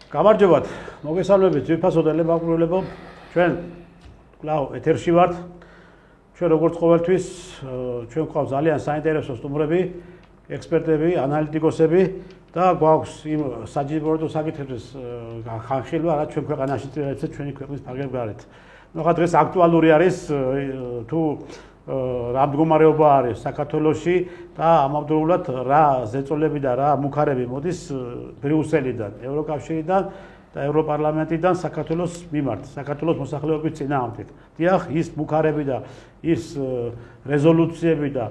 გამარჯობათ, მოგესალმებით, ძვირფასო ტელემაყურებლებო, ჩვენ კлау ეთერში ვართ. ჩვენ როგორც ყოველთვის, ჩვენ გვყავს ძალიან საინტერესო სტუმრები, ექსპერტები, ანალიტიკოსები და გვაქვს იმ საჯიბროდო საკითხების ხანხილვა, რაც ჩვენ ქვეყანაში წინააღმდეგ ჩვენი ქვეყნის ფარგლებს გარეთ. ნახოთ დღეს აქტუალური არის თუ რა მდგომარეობა არის საქართველოში და ამავდროულად რა ზეწოლები და რა მუხარები მოდის ბრიუსელიდან, ევროკავშირიდან და ევროპარლამენტიდან საქართველოს მიმართ, საქართველოს მოსახლეობის წინააღმდეგ. დიახ, ის მუხარები და ის რეზოლუციები და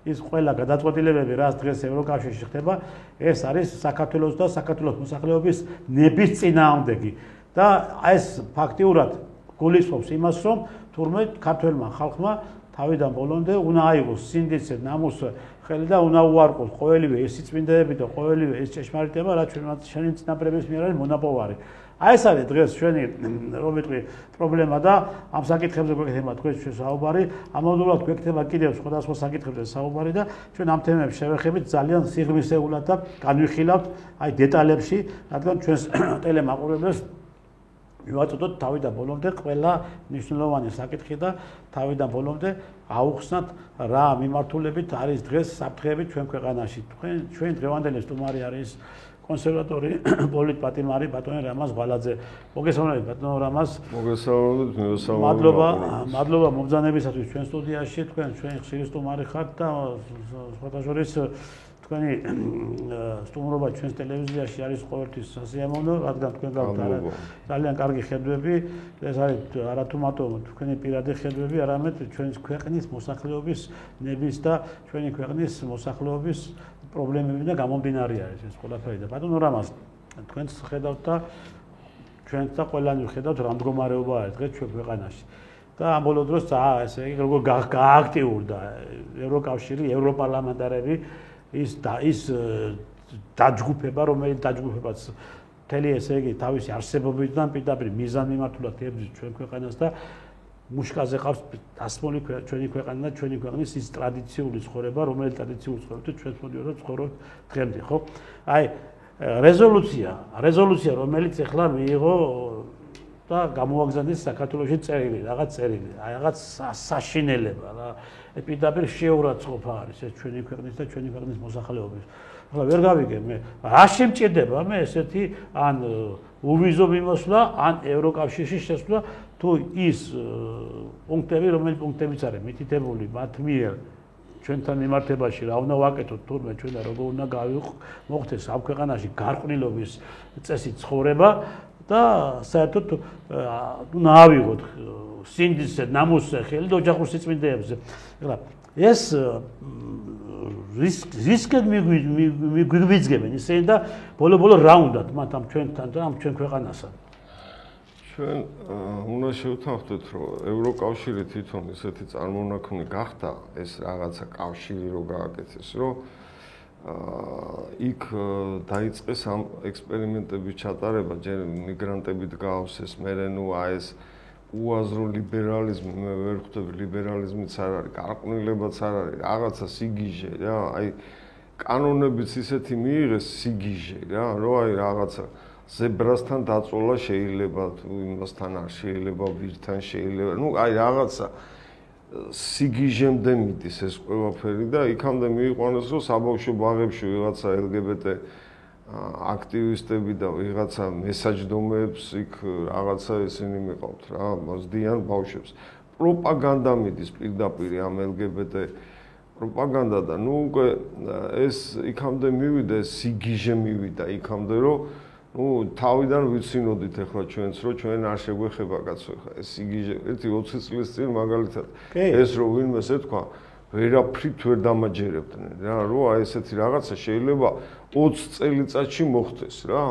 ის ყველა გადაწყვეტილებები, რაც დღეს ევროკავშირში ხდება, ეს არის საქართველოს და საქართველოს მოსახლეობის ნების წინააღმდეგი. და ეს ფაქტიურად გულისხმობს იმას, რომ თურმე ქართველმა ხალხმა თავიდან ბოლომდე უნდა აიღოს სინდიცე, ნამუსი, ხელი და უნდა უარყოს ყოველივე ეს სიწმინდეები და ყოველივე ეს ჭეშმარიტება, რაც ჩვენი წინაპრების მიერ არის მონაპოვარი. აი ეს არის დღეს ჩვენი რომ ვიტყვი პრობლემა და ამ საკითხებზე გვექნება თქვენს საუბარი, ამავდროულად გვექნება კიდევ სხვადასხვა საკითხებზე საუბარი და ჩვენ ამ თემებს შევეხებით ძალიან სიღრმისეულად და განვიხილავთ აი დეტალებში, რადგან ჩვენს ტელემაყურებლებს მივაწოდოთ თავიდან ბოლომდე ყველა მნიშვნელოვანი საკითხი და თავიდან ბოლომდე აუხსნათ რა მიმართულებით არის დღეს საფრთხეები ჩვენ ქვეყანაში. ჩვენ დღევანდელი სტუმარი არის კონსერვატორი პოლიტპატიმარი ბატონი რამაზ ღვალაძე. მოგესალმებით ბატონო რამაზ. მოგესალმებით, მადლობა მომბრძანებისათვის ჩვენ სტუდიაში. თქვენ ჩვენი ხშირი სტუმარი ხართ და სხვათა შორის თქვენი სტუმრობა ჩვენს ტელევიზიაში არის ყოველთვის სასიამოვნო, რადგან თქვენ გაქვთ ძალიან კარგი ხედვები, ეს არის არათუ მარტო თქვენი პირადი ხედვები, არამედ ჩვენი ქვეყნის მოსახლეობის ნების და ჩვენი ქვეყნის მოსახლეობის პრობლემები და გამომდინარე არის ეს ყველაფერი და ბატონო რამაზ, თქვენს ხედავთ და ჩვენც და ყველანი ვხედავთ რა მდგომარეობა არის დღეს ჩვენ ქვეყანაში. და ამ ბოლო დროს ესე იგი როგორ გააქტიურდა ევროკავშირი, ევროპარლამენტარები ის დაჯგუფება, რომელიც დაჯგუფებაც მთელი ესე იგი თავისი არსებობიდან პირდაპირ მიზანმიმართულად ებრძვის ჩვენ ქვეყანას და მუშკაზე ყავს დასმული ჩვენი ქვეყანა და ჩვენი ქვეყნის ის ტრადიციული ცხოვრება, რომელიც ტრადიციული ცხოვრებით ჩვენ მოდიოდა ცხოვრობ დღემდე, ხო? აი რეზოლუცია, რომელიც ახლა მიიღო და გამოაგზავნეს საქართველოში წერილი, რაღაც წერილი, აი რაღაც საშინელება რა. პირდაპირ შეურაცხყოფა არის ეს ჩვენი ქვეყნის და ჩვენი ქვეყნის მოსახლეობის. ახლა ვერ გავიგე მე, რა შემჭირდება მე ესეთი ან უვიზო მიმოსვლა, ან ევროკავშირში შესვლა, თუ ის პუნქტები, რომელი პუნქტებიც არის მითითებული მათ მიერ ჩვენთან მიმართებაში, რა უნდა ვაკეთოთ თურმე ჩვენ და როგორ უნდა მოხდეს ამ ქვეყანაში გარყვნილობის წესი ცხოვრება და საერთოდ უნდა ავიღოთ სინდისე, ნამუსზე, ხელი და ოჯახურ სიწმინდეებზე. ეხლა ეს რისკად მიგვიძგებენ ისინი და ბოლო-ბოლო რა უნდათ მათ ამ ჩვენთან და ამ ჩვენ ქვეყანასთან. ჩვენ უნდა შევთანხმდეთ, რომ ევროკავშირი თვითონ ისეთი წარმონაქმნი გახდა, ეს რაღაცა კავშირი რო გააკეთეს, რომ იქ დაიწყეს ამ ექსპერიმენტების ჩატარება, ჯერ მიგრანტებით გავსეს, მერე ნუ ეს უაზრო ლიბერალიზმი, მე ვერ ხვდები ლიბერალიზმიც არ არის, გარყვნილებაც არ არის, რაღაცა სიგიჟე რა, აი კანონებიც ისეთი მიიღეს სიგიჟე რა, რომ აი რაღაცა ზებრასთან დაწოლა შეიძლება, თუ იმასთან არ შეიძლება, ვირთან შეიძლება, ნუ აი რაღაცა სიგიჟემდე მიდის ეს ყველაფერი და იქამდე მიიყვანეს, რომ საბავშვო ბაღებში ვიღაცა LGBT აქტივისტები და ვიღაცა მესაჯდომეებს იქ რაღაცა ისინი მიყავთ რა, მოზდიან ბავშვებს. პროპაგანდა მიდის პირდაპირ ამ LGBT პროპაგანდა და ნუ უკვე ეს იქამდე მივიდა, ეს სიგიჟე მივიდა იქამდე, რომ ნუ თავიდან ვიცინოდით ახლა ჩვენც, რომ ჩვენ არ შეგვეხება კაცო ახლა ეს სიგიჟე, ერთი 20 წლის წინ მაგალითად ეს რო ვინმეს ეთქვა ვერაფრით ვერ დამაჯერებდნენ რა, რომ აი ესეთი რაღაცა შეიძლება 20 წელიწადში მოხდეს რა,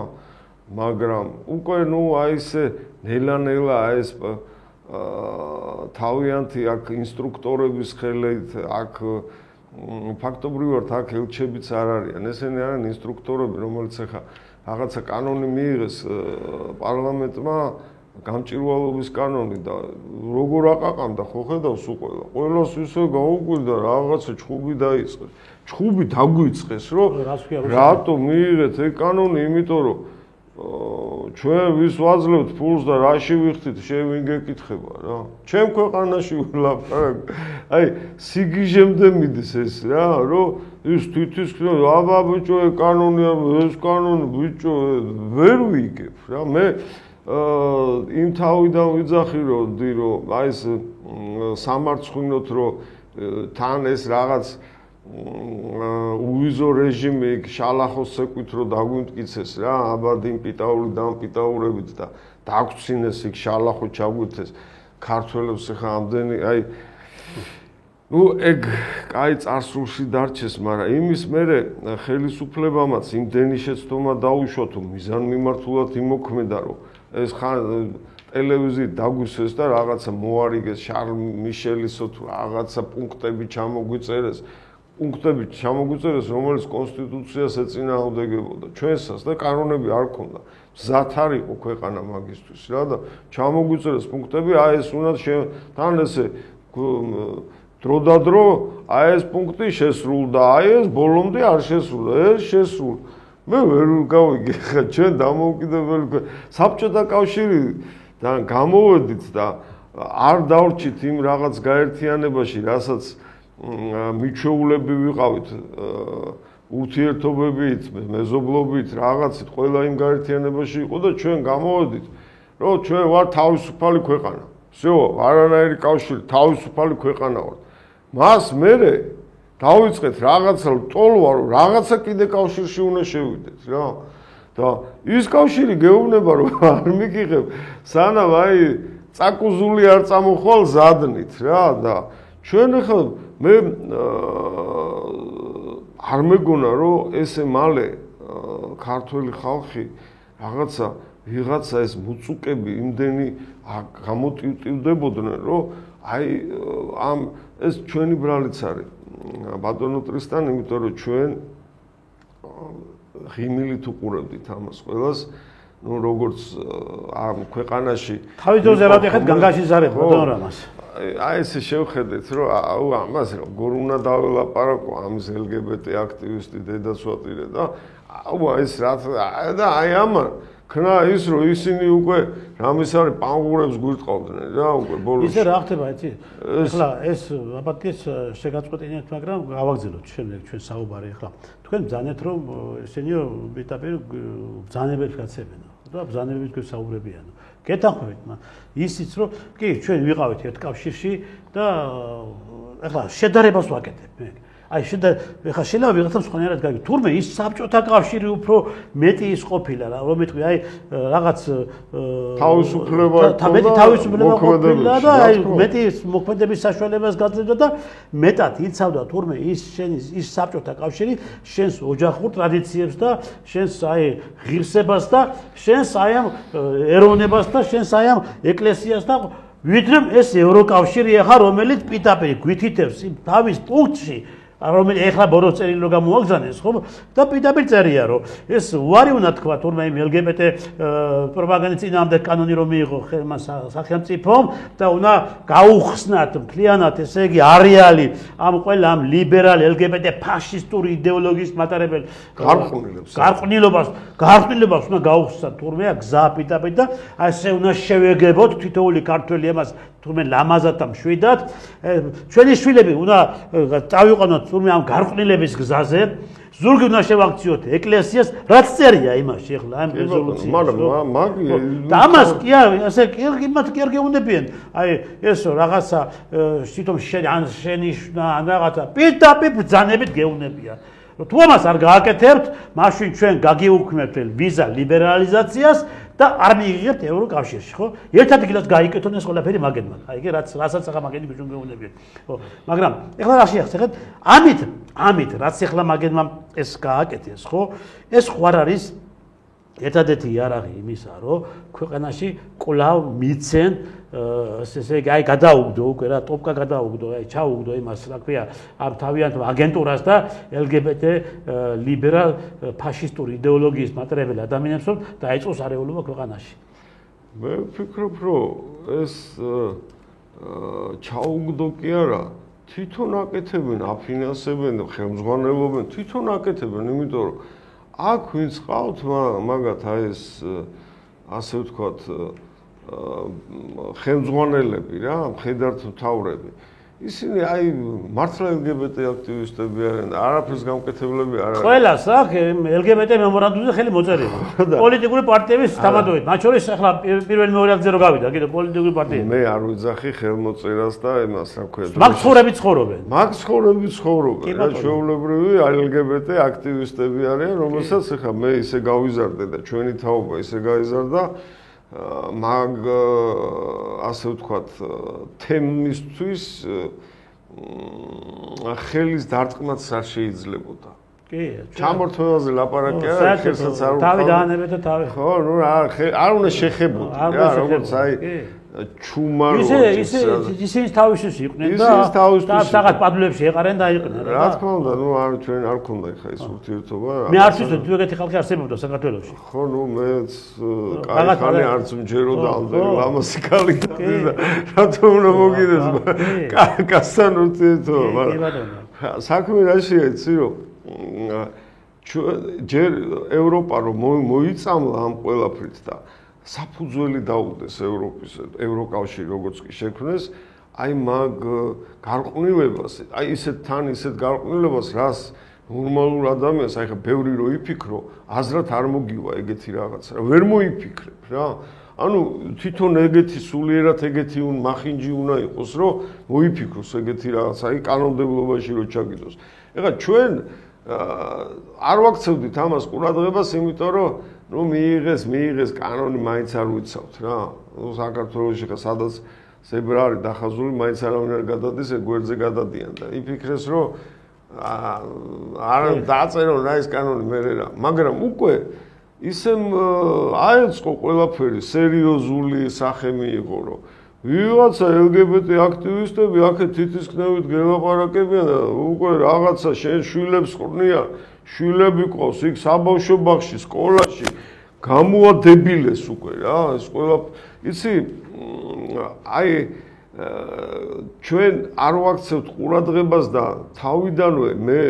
მაგრამ უკვე ნუ აი ესე ნელა-ნელა ეს თავიანთი აქ ინსტრუქტორების ხელით, აქ ფაქტობრივად აქ ელჩებიც არ არიან, ესენი არიან ინსტრუქტორები, რომელიც ახლა რაღაცა კანონი მიიღეს პარლამენტმა, გამჭირვალობის კანონი და როგორ აყაყამდა ხო ხედავს ყველას ისე გაუკვირდა რაღაცა ჩხუბი დაიწყეს. ჩხუბი დაგვიწყეს, რომ რატო მიიღეთ ეგ კანონი, იმიტომ რომ ჩვენ ვის ვაძლევთ ფულს და რაში ვიხდით, შენ გეკითხება რა. ჩემ ქვეყანაში ვლაპარაკ. აი, სიგიჟემდე მიდის ეს რა, რომ ის თვითის აბა ბიჭო, კანონია, ეს კანონი ბიჭო, ვერ ვიგებ რა. მე იმ თავიდან ვიძახირავდი, რომ აი ეს სამარცხვინოთ, რომ თან ეს რაღაც უვიზო რეჟიმი შალახოს ცეკვით რომ დაგვიმტკიცეს რა, აბა დიმპიტაური დამპიტაურებით და დაგვრცინეს იქ შალახო ჩაგვითეს ქართველებს ხა ამდენი, აი ნუ ეგ კაი წარსულში დარჩეს, მაგრამ იმის მერე ხელისუფლებამაც იმდენი შეცდომა დაუშვა თუ მიზანმიმართულად იმოქმედა, რომ ეს ხან ტელევიზიით დაგვისვეს და რაღაცა მოარიგეს შარლ მიშელისო თუ რაღაცა პუნქტები ჩამოგვიწერეს, რომელიც კონსტიტუციას ეწინააღმდეგებოდა ჩვენსაც და კანონები არ ქონდა. მზად არ იყო ქვეყანა მაგისთვის რა და ჩამოგვიწერეს პუნქტები, აი ეს უნდა თან ესე დროდადრო აი ეს პუნქტი შესრულდა, აი ეს ბოლომდე არ შესრულდა, ეს შესრულდა. მე ვერ გავიგე ხა ჩვენ დამოუკიდებელი საბჭოთა კავშირიდან გამოვედით და არ დავრჩით იმ რაღაც გაერთიანებაში, რასაც მიჩვეულები ვიყავით ურთიერთობებით, მეზობლობით, რაღაცით, ყველა იმ გაერთიანებაში იყო და ჩვენ გამოვედით, რომ ჩვენ ვარ თავისუფალი ქვეყანა. всё, არანაირი კავშირი, თავისუფალი ქვეყანა ვარ. მას მერე დავიწყეთ რაღაცა ტოლვა, რომ რაღაცა კიდე კავშირში უნდა შევიდეთ რა. და ის კავშირი გეუბნება, რომ არ მიგიღებ, სანამ აი წაკუზული არ წამოხვალ ზადნით რა და ჩვენ ახლა მე არ მეგონა რომ ესე მალე ქართველი ხალხი ვიღაცა ეს მუწუკები იმდენი გამოტივტივდებოდნენ, რომ აი ამ ეს ჩვენი ბრალიც არის ბატონო ტრისტან, იმიტომ რომ ჩვენ ღიმილით უყურებდით ამას ყველას, ну როგორც ამ ქვეყანაში თავის დროზე რა ვიხეთ განგაში ზარებ ბატონო რამას. აი ესე შევხედეთ, რომ აუ ამას როგორ უნდა დაველაპარაკო ამის LGBT აქტივისტი დედაცვატირე და აუ ეს რაც და აი ამან ქნა ის რომ ისინი უკვე რამის არის პანგურებს გვირტყავდნენ რა უკვე ბოლოს. ისე რა ხდება იცი? ახლა ეს აპატიეს შეგაწყვეტინეთ, მაგრამ გავაგზავნოთ შემდეგ ჩვენ საუბარი ახლა. თქვენ ბრძანეთ რომ ესენიო პირდაპირ ბრძანებებს გაცემენო და ბრძანებებით გვესაუბრებიანო. გეთანხმებით, ისიც რომ კი ჩვენ ვიყავით ერთ კავშირში და ახლა შედარებას ვაკეთებ მე. აი ახლა შეიძლება ვიღაცა მსხვერპლად გაიგო. თურმე ის საბჭოთა კავშირი უფრო მეტი ის ყოფილა რა, რომ მეტყვი აი რაღაც თავისუფლება ყოფილა და აი მეტი მოქმედების საშუალებას გაძლევდა და მეტად იცავდა თურმე ის საბჭოთა კავშირი შენს ოჯახურ ტრადიციებს და შენს აი ღირსებას და შენს აი ამ ეროვნებას და შენს აი ამ ეკლესიას და ვიდრე ეს ევროკავშირი ახლა რომელიც პირდაპირ გვითითებს თავის პუნქტში რომელიც ეხლა ბოროს წერილი რომ გამოვაგზავნეს ხო და პირდაპირ წერია რომ ეს უარი უნდა თქვა თურმე იმ LGBT პროპაგანდის წინააღმდეგ კანონი რომ მიიღო ხელმა სახელმწიფომ და უნდა გაუხსნათ მთლიანად ესე იგი არეალი ამ ყველა ამ ლიბერალ LGBT ფაშისტური იდეოლოგიის მატარებელ გარყვნილობას უნდა გაუხსნათ თურმე გზა პირდაპირ და ასე უნდა შევეგებოთ თითოეული ქართველი ამას თურმე ლამაზად და მშვიდად ჩვენი შვილები უნდა წავიყვანოთ თურმე ამ გარყვნილების გზაზე ზურგი უნდა შევაქციოთ ეკლესიას რაც წერია იმაში ახლა ამ რეზოლუციაში მაგრამ და ამას კი ასე იმათ კი არ გეუნებიან აი ესო რაღაცა თვითონ შენიშნა ან რაღაცა პირდაპირ ბრძანებით გეუნებიან თუ ამას არ გააკეთებთ მაშინ ჩვენ გაგიუქმებთ ვიზა ლიბერალიზაციას და არ მიიღებთ ევროკავშირში, ხო? ერთად გილას გაიკეთონ ეს ყველაფერი მაგენმა. აი იგი რასაც ახლა მაგენი გიჟუნ გეუნებიან. ხო, მაგრამ ეხლა რა შეახსენეთ? ამით რაც ეხლა მაგენმა ეს გააკეთეს, ხო? ეს ხوار არის ერთადერთი იარაღი იმისა, რომ ქვეყანაში კვლავ მიცენ ესე იგი აი გადაუგდო უკვე რა ტოპკა გადაუგდო აი ჩაუგდო იმას რა ქვია ამ თავიანთ აგენტურას და LGBT ლიბერალ ფაშისტური იდეოლოგიის მატარებელ ადამიანებს რომ დაიწყოს არეულობა ქვეყანაში. მე ვფიქრობ რომ ეს ჩაუგდო კი არა თვითონ აკეთებენ აფინანსებენ ხელმძღვანელობენ თვითონ აკეთებენ იმიტომ რომ აქ ვინც ყავთ მაგათ აი ეს ასე ვთქვათ ხელმძღვანელები რა, მხედართ მთავრები. ისინი აი მართლა LGBT აქტივისტები არიან, არაფერს გამკეთებლები არ არიან. ყველას აქ LGBT მემორანდუმზე ხელი მოწერია. პოლიტიკური პარტიების თამადობით, მათ შორის ახლა პირველი მეორე აკზე რო გავიდა, კიდე პოლიტიკური პარტიები. მე არ ვიძახი ხელმოწერას და იმას რა ქვია. მაგ ცხოვრები ცხოვრობენ. მაგ ცხოვრები ცხოვრობენ. რა ჩვეულებრივი LGBT აქტივისტები არიან, რომელსაც ახლა მე ისე გავიზარდე და ჩვენი თაობა ისე გაიზარდა მაგ ასე ვთქვათ თემისთვის ხელის დარტყმაც არ შეიძლებოდა. კი, ჩამორთმევაზე ლაპარაკია, ხელსაც არ თავი დაანებეთ და თავი. ხო, ნუ არ უნდა შეხებოდი რა, როგორც აი ჩუმა ისინი თავისთვის იყვნენ და რაღაც პადლებში ეყარენ და იყვნენ რა. რა თქმა უნდა, ნუ არ ჩვენ არ გქონდა ხა ეს ურთიერთობა. მე არ ვიცი თუ ეგეთი ხალხი არსებობდა საქართველოში. ხო, ნუ მეც კაიხანი არც მჯეროდა ამდენი ლამასი კალი და რატომ უნდა მოგიდეს კასთან ურთიერთობა, მაგრამ საქმე რაშია იცი რომ ჯერ ევროპა რომ მოიწამლა ამ ყველაფრით და საფუძველი დაუდეს ევროპის ევროკავშირი როგორც კი შექმნეს აი მაგ გარყვნილებას აი ისეთ გარყვნილებას რას ნორმალურ ადამიანს აი ხა ბევრი რო იფიქრო აზრად არ მოგივა ეგეთი რაღაცა რა ვერ მოიფიქრებ რა ანუ თვითონ ეგეთი სულიერად ეგეთი მახინჯი უნდა იყოს რომ მოიფიქროს ეგეთი რაღაცა აი კანონმდებლობაში რო ჩაგიდოს ეხლა ჩვენ არ ვაქცევდით ამას ყურადღებას იმიტომ რომ ნუ მიიღეს კანონი მაინც არ ვიცავთ რა. ნუ საქართველოში ხა სადაც ზებრა არის დახაზული, მაინც არავინ არ გადადის, ეგ გვერდზე გადადიან და იფიქრეს რომ არ დაწერონ რა ეს კანონი მერე რა. მაგრამ უკვე ისე აეწყო ყველაფერი სერიოზული სახე მიიღო რომ ვიღაცა LGBT აქტივისტები აქეთ თითქმის გელაპარაკებიან და უკვე რაღაცა შენ შვილებს ყრნიან შვილები ყავს იქ საბავშვო ბაღში სკოლაში გამოადებილეს უკვე რა ეს ყველა იცი აი ჩვენ არ ვაქცევთ ყურადღებას და თავიდანვე მე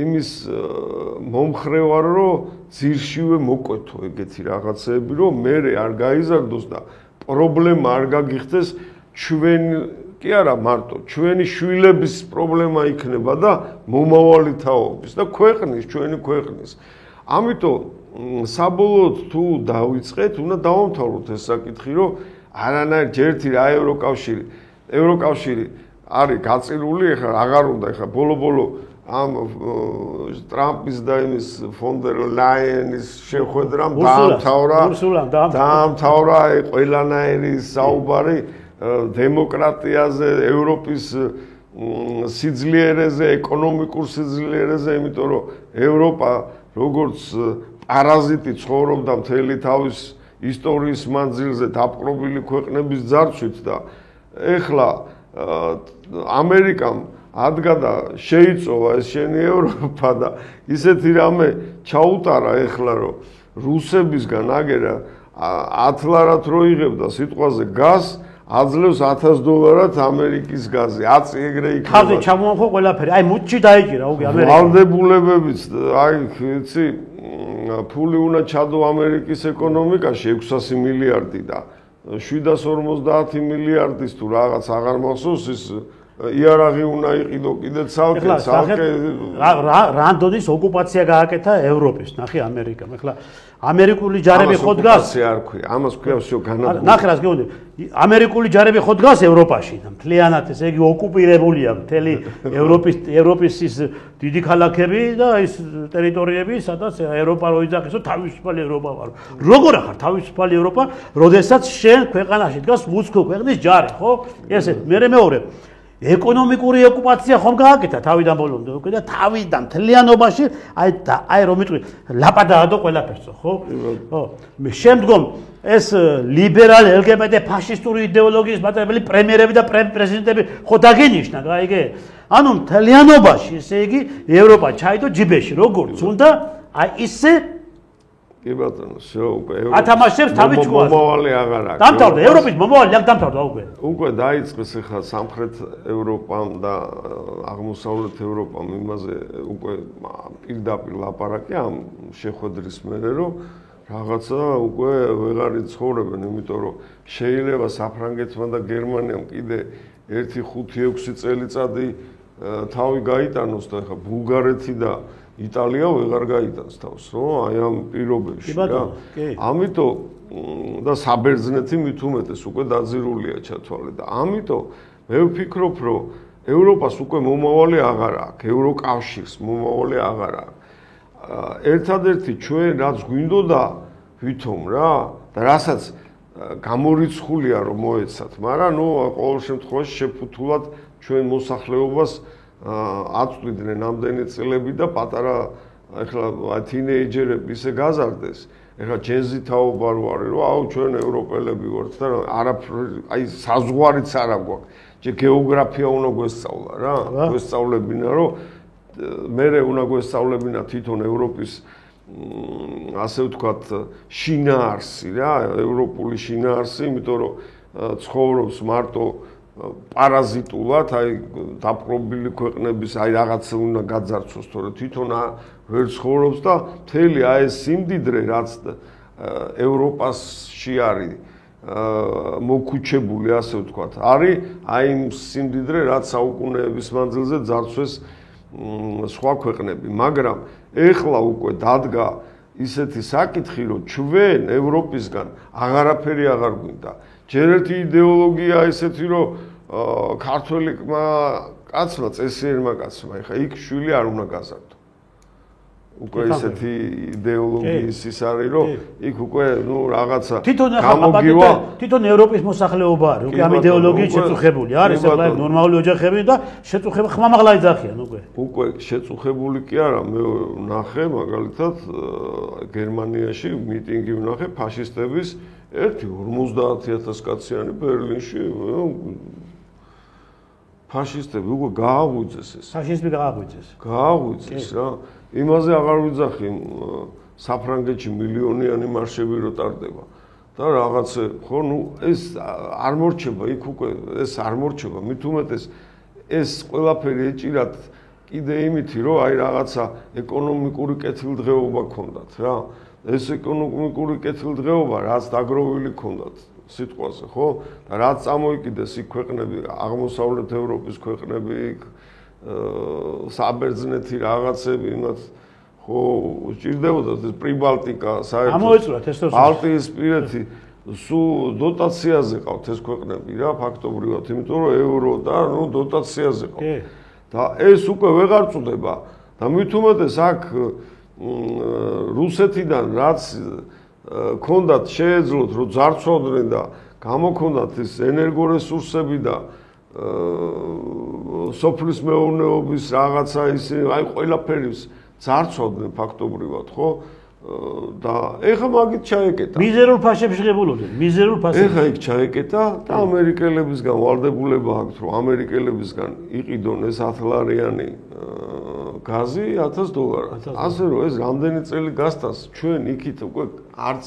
იმის მომხრე ვარ რომ ძირშივე მოკვეთო ეგეთი რაღაცეები რომ მე არ გაიზარდოს და პრობლემა არ გაგიხდეს ჩვენ კი არა მარტო ჩვენი შვილების პრობლემა იქნება და მომავალი თაობის და ჩვენი ქვეყნის ამიტომ საბოლოოდ თუ დავიწყეთ უნდა დავამთავროთ ეს საკითხი რომ არანაირ ჯერთი რა ევროკავშირი არის გაწილული ეხლა აღარ უნდა ეხლა ბოლო ამ ტრამპის და იმის ფონ დერ ლაიენის შეხვედრამ დაამთავრა ყველანაირი საუბარი დემოკრატიაზე, ევროპის სიძლიერეზე, ეკონომიკურ სიძლიერეზე, იმიტომ რომ ევროპა როგორც პარაზიტი ცხოვრობდა მთელი თავის ისტორიის მანძილზე დაპყრობილი ქვეყნების ძარცვით და ეხლა ამერიკამ ადგა და შეიწოვა ეს შენი ევროპა და ისეთი რამე ჩაუტარა ეხლა რომ რუსებისგან აგერა 10 ლარად რო იღებდა სიტყვაზე გაზს აძლევს $1000 ამერიკის გაზი. აწი ეგრე იქნება. ხალხი ჩამოამხო ყველაფერი. აი მუჩი დაიჭირა უკვე ამერიკა. ვალდებულებებიც აი იცი ფული უნდა ჩადო ამერიკის ეკონომიკაში 600 მილიარდი და 750 მილიარდის თუ რაღაც აღარ მახსოვს ის იარაღი უნდა იყიდო კიდე ცალკე რანდონის ოკუპაცია გააკეთა ევროპის ნახე ამერიკამ. ეხლა ამერიკული ჯარები ხო დგას? არ ქვია. ამას ქვია всё განადგურება. ნახე რას გეუბნები. ამერიკული ჯარები ხო დგას ევროპაში და მთლიანად ესე იგი ოკუპირებულია მთელი ევროპის ის დიდი ქალაქები და ის ტერიტორიები, სადაც ევროპა რო იძახისო თავისუფალი ევროპა ვარ. როგორ ახარ თავისუფალი ევროპა, როდესაც შენ ქვეყანაში დგას მუსკო ქვეყნის ჯარი, ხო? ესე მეორე ეკონომიკური ოკუპაცია ხომ გააკეთა თავიდან ბოლომდე უკვე და თავიდან მთლიანობაში აი რომ მიტყვი ლაპადაადო ყველაფერს ხო? ხო. შემდგომ ეს ლიბერალი LGBT ფაშისტური იდეოლოგიის მატარებელი პრემიერები და პრეზიდენტები ხო დაგენიშნა, გაიგე? ანუ მთლიანობაში ესე იგი ევროპა ჩაიდო ჯიბეში, როგორც უნდა აი ისე კი ბატონო, всё, უკვე ათამაშებს თავის ჯგუფს. მომავალი აღარ აქვს. დამთავრდა, ევროპის მომავალი აქ დამთავრდა უკვე. უკვე დაიწყეს ახლა სამხრეთ ევროპამ და აღმოსავლეთ ევროპამ იმაზე უკვე პირდაპირ ლაპარაკი ამ შეხვედრის მერე, რომ რაღაცა უკვე ვეღარ იცხოვრებენ, იმიტომ რომ შეიძლება საფრანგეთმა და გერმანიამ კიდე 1-5-6 წელიწადი თავი გაიტანოს და ახლა ბულგარეთი და იტალია ვეღარ გაიტანს თავს, ხო? აი ამ პირობებში რა. ამიტომ და საბერძნეთი მით უმეტეს უკვე დაძირულია ჩათვალე და ამიტომ მე ვფიქრობ, რომ ევროპას უკვე მომავალი აღარ აქვს, ევროკავშირს მომავალი აღარ აქვს. ერთადერთი ჩვენ რაც გვინდოდა ვითომ რა და რასაც გამორიცხულია რომ მოეცათ, მაგრამ ნუ ყოველ შემთხვევაში შეფუთულად ჩვენ მოსახლეობას აწვდიდნენ ამდენი წლები და პატარა ახლა თინეიჯერები ისე გაზარდეს. ეხლა ჯენზი თაობა რო არის, რომ აუ ჩვენ ევროპელები ვართ და არაფერი აი საზღვარიც არ აქვს. ჯერ გეოგრაფია უნდა გვესწავლა რა, გვესწავლებინა რომ მერე უნდა გვესწავლებინა თვითონ ევროპის ასე ვთქვათ შინაარსი რა, ევროპული შინაარსი, იმიტომ რომ ცხოვრობს მარტო პარაზიტულად, აი დაპყრობილი ქვეყნების აი რაღაც უნდა გაძარცვოს, თორე თვითონ ვერ ცხოვრობს და მთელი აი ეს სიმდიდრე რაც ევროპაში არის მოგუჩებული, ასე ვთქვათ, არის აი იმ სიმდიდრე რაც საუკუნეების მანძილზე ძარცვეს სხვა ქვეყნები, მაგრამ ეხლა უკვე დადგა ისეთი საკითხი, რომ ჩვენ ევროპისგან აღარაფერი აღარ გვინდა. ჯერ ერთი იდეოლოგია ისეთი, რომ ქართველი კაცმა, წესიერმა კაცმა, ეხლა იქ შვილი არ უნდა გაზარდო. უკვე ისეთი იდეოლოგიის ის არის, რომ იქ უკვე ნუ რაღაცა გამოგივა. თვითონ ევროპის მოსახლეობა არის, უკვე ამ იდეოლოგიით შეწუხებული არის, ეხლა ნორმალური ოჯახები და შეწუხება ხმამაღლა იძახიან უკვე. უკვე შეწუხებული კი არა, მე ვნახე მაგალითად გერმანიაში მიტინგი ვნახე ფაშისტების 50,000 კაციანი ბერლინში ფაშისტები უკვე გააღვიძეს ეს. ფაშისტები გააღვიძეს. გააღვიძეს რა. იმაზე აღარ ვიძახი საფრანგეთში მილიონიანი მარშები რო ტარდება და რაღაცა ხო ნუ ეს არ მორჩება იქ უკვე ეს არ მორჩება მით უმეტეს ეს ყველაფერი ეჭირათ კიდე იმითი რომ აი რაღაცა ეკონომიკური კეთილდღეობა ქონდათ რა ეს ეკონომიკური კეთილდღეობა რაც დაგროვილი ქონდათ სიტყვაზე ხო და რაც წამოიკიდეს იქ ქვეყნები აღმოსავლეთ ევროპის ქვეყნები იქ საბერძნეთი რაღაცები იმათ ხო ჭირდებოდა ეს პრიბალტიკა საერთოდ ამოეწურათ ეს ბალტიისპირეთი სულ დოტაციაზე ყავთ ეს ქვეყნები რა ფაქტობრივად იმიტომ რომ ევრო და ნუ დოტაციაზე ყავთ და ეს უკვე ვეღარ წუდება და მით უმეტეს აქ რუსეთიდან რაც ქონდათ შეეძლოთ რომ ძარცვავდნენ და გამოქონდათ ეს ენერგორესურსები და სოფლის მეურნეობის რაღაცა ისე აი ყველაფერს ძარცვავდნენ ფაქტობრივად ხო და ეხა მაგით ჩაეკეტა მიზერულ ფაშებს ღებულობდნენ მიზერულ ფაშებს ეხა იქ ჩაეკეტა და ამერიკელებისგან ვალდებულება აქვს რომ ამერიკელებისგან იყიდონ ეს 10 ლარიანი გაზი $1000 ასე რომ ეს რამდენი წელი გასტანს ჩვენ იქით უკვე არც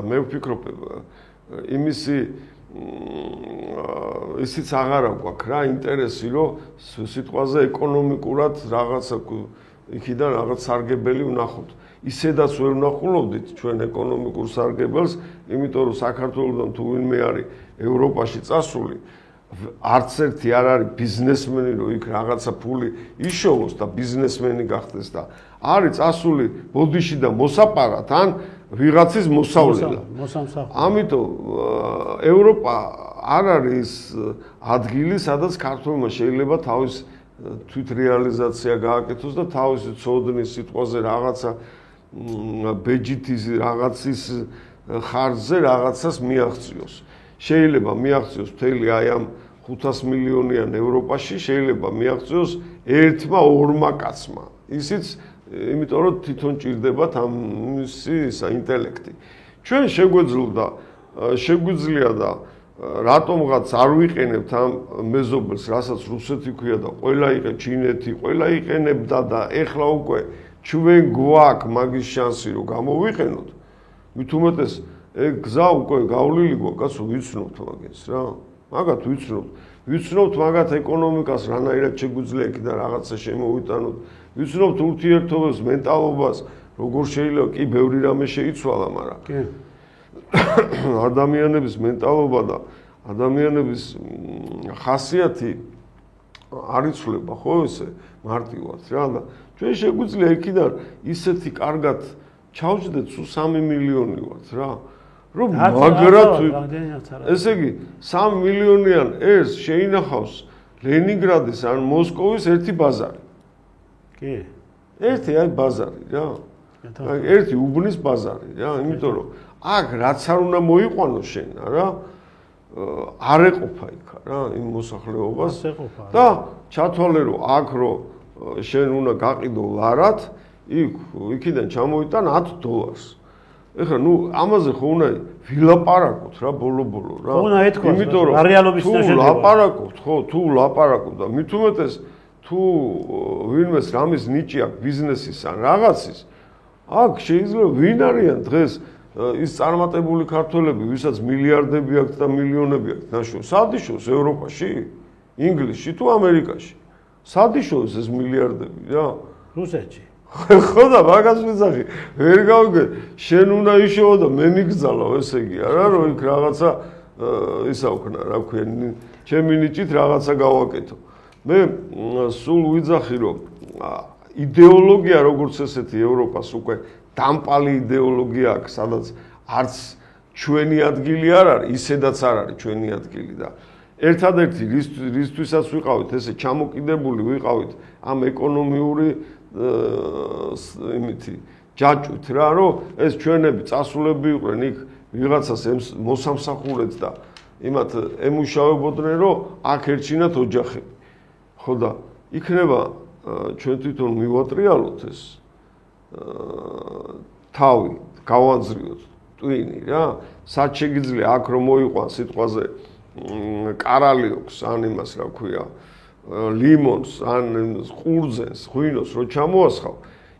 მე ვფიქრობ იმისი ისიც აღარ აქვს რა ინტერესი რომ სიტყვაზე ეკონომიკურად რაღაცა იქიდან რაღაც სარგებელი ვნახოთ ისედაც ვერ ვნახულობდით ჩვენ ეკონომიკურ სარგებელს იმიტომ რომ საქართველოსთან თუ ვინმე არის ევროპაში წასული არც ერთი არ არის ბიზნესმენი რომ იქ რაღაცა ფული იშოვოს და ბიზნესმენი გახდეს და არის წასული ბოდიში და მოსაპარად ან ვიღაცის მოსავლელა ამიტომ ევროპა არ არის ადგილი სადაც ქართველმა შეიძლება თავის თვითრეალიზაცია გააკეთოს და თავისი ცოდნის სიტყვაზე რაღაცა ბეჯითის რაღაცის ხარჯზე რაღაცას მიაღწიოს შეიძლება მიაღწიოს მთელი აი ამ 500 მილიონიან ევროპაში შეიძლება მიაღწიოს ერთმა ორმა კაცმა ისიც იმიტომ რომ თვითონ ჭირდებათ ამისი ინტელექტი ჩვენ შეგვიძლია და რატომღაც არ ვიყენებთ ამ მეზობელს რასაც რუსეთი ქვია და ყველა იყე ჩინეთი ყველა იყენებდა და ეხლა უკვე ჩვენ გვაქვს მაგის შანსი რომ გამოვიყენოთ, მით უმეტეს ეგ გზა უკვე გავლილი გვაქვს, კაცო, ვიცნობთ მაგას რა. მაგათ ვიცნობთ მაგათ ეკონომიკას რანაირად შეგვიძლია იქიდან რაღაცა შემოვიტანოთ. ვიცნობთ ურთიერთობებს, მენტალობას, როგორ შეიძლება კი ბევრი რამე შეიცვალა, მაგრამ ადამიანების მენტალობა და ადამიანების ხასიათი არ იცვლება ხო ესე მარტივად რა და ჩვენ შეგვიძლია იქიდან ისეთი კარგად ჩავჯდეთ სულ 3 მილიონი ვართ რა რომ მაგრად ესე იგი 3 მილიონიან ერს შეინახავს ლენინგრადის ან მოსკოვის ერთი ბაზარი კი ერთი აი ბაზარი რა ერთი უბნის ბაზარი რა იმიტომ რომ აქ რაც არ უნდა მოიყვანო შენ რა არ ეყოფა იქ რა იმ მოსახლეობას და ჩათვალე რომ აქ რო შენ უნდა გაყიდო ლარად იქიდან ჩამოიტან $10 ეხლა ნუ ამაზე ხო უნდა ვილაპარაკოთ რა ბოლო-ბოლო რა უნდა ეთქვა იმიტომ რომ რეალობის თუ ლაპარაკობთ ხო თუ ლაპარაკობ და მით უმეტეს თუ ვინმეს რამის ნიჭი აქვს ბიზნესის ან რაღაცის აქ შეიძლება ვინ არიან დღეს ის წარმატებული ქართველები, ვისაც მილიარდები აქვს და მილიონები აქვს ნაშრომი, სად იშოვს ევროპაში, ინგლისში თუ ამერიკაში? სად იშოვს ეს მილიარდები რა? რუსეთში. ხო და მაგას ვიზახი, ვერ გავიგე, შენ უნდა იშოვო და მე მიგზალავ, ესე იგი, არა რომ იქ რაღაცა ისა ვქნა, რა ქვია, ჩემი ნიჭით რაღაცა გავაკეთო. მე სულ ვიძახი რომ იდეოლოგია როგორც ესეთი ევროპას უკვე დამპალი იდეოლოგია აქვს, სადაც არც ჩვენი ადგილი არ არის, ისედაც არ არის ჩვენი ადგილი და ერთადერთი რისთვისაც ვიყავით ესე ჩამოკიდებული ვიყავით ამ ეკონომიური იმითი ჯაჭვით რა, რომ ეს ჩვენები წასულები იყვნენ იქ ვიღაცას მოსამსახურეთ და იმათ ემუშავებოდნენ, რომ აქ ერჩინათ ოჯახები. ხო და იქნება ჩვენ თვითონ მივატრიალოთ ეს თავი გავანძრიოთ ტვინი რა სად შეგიძლია აქ რომ მოიყვან სიტყვაზე კარალიოქს ან იმას რა ქვია ლიმონს ან ყურძენს ღვინოს რო ჩამოასხავ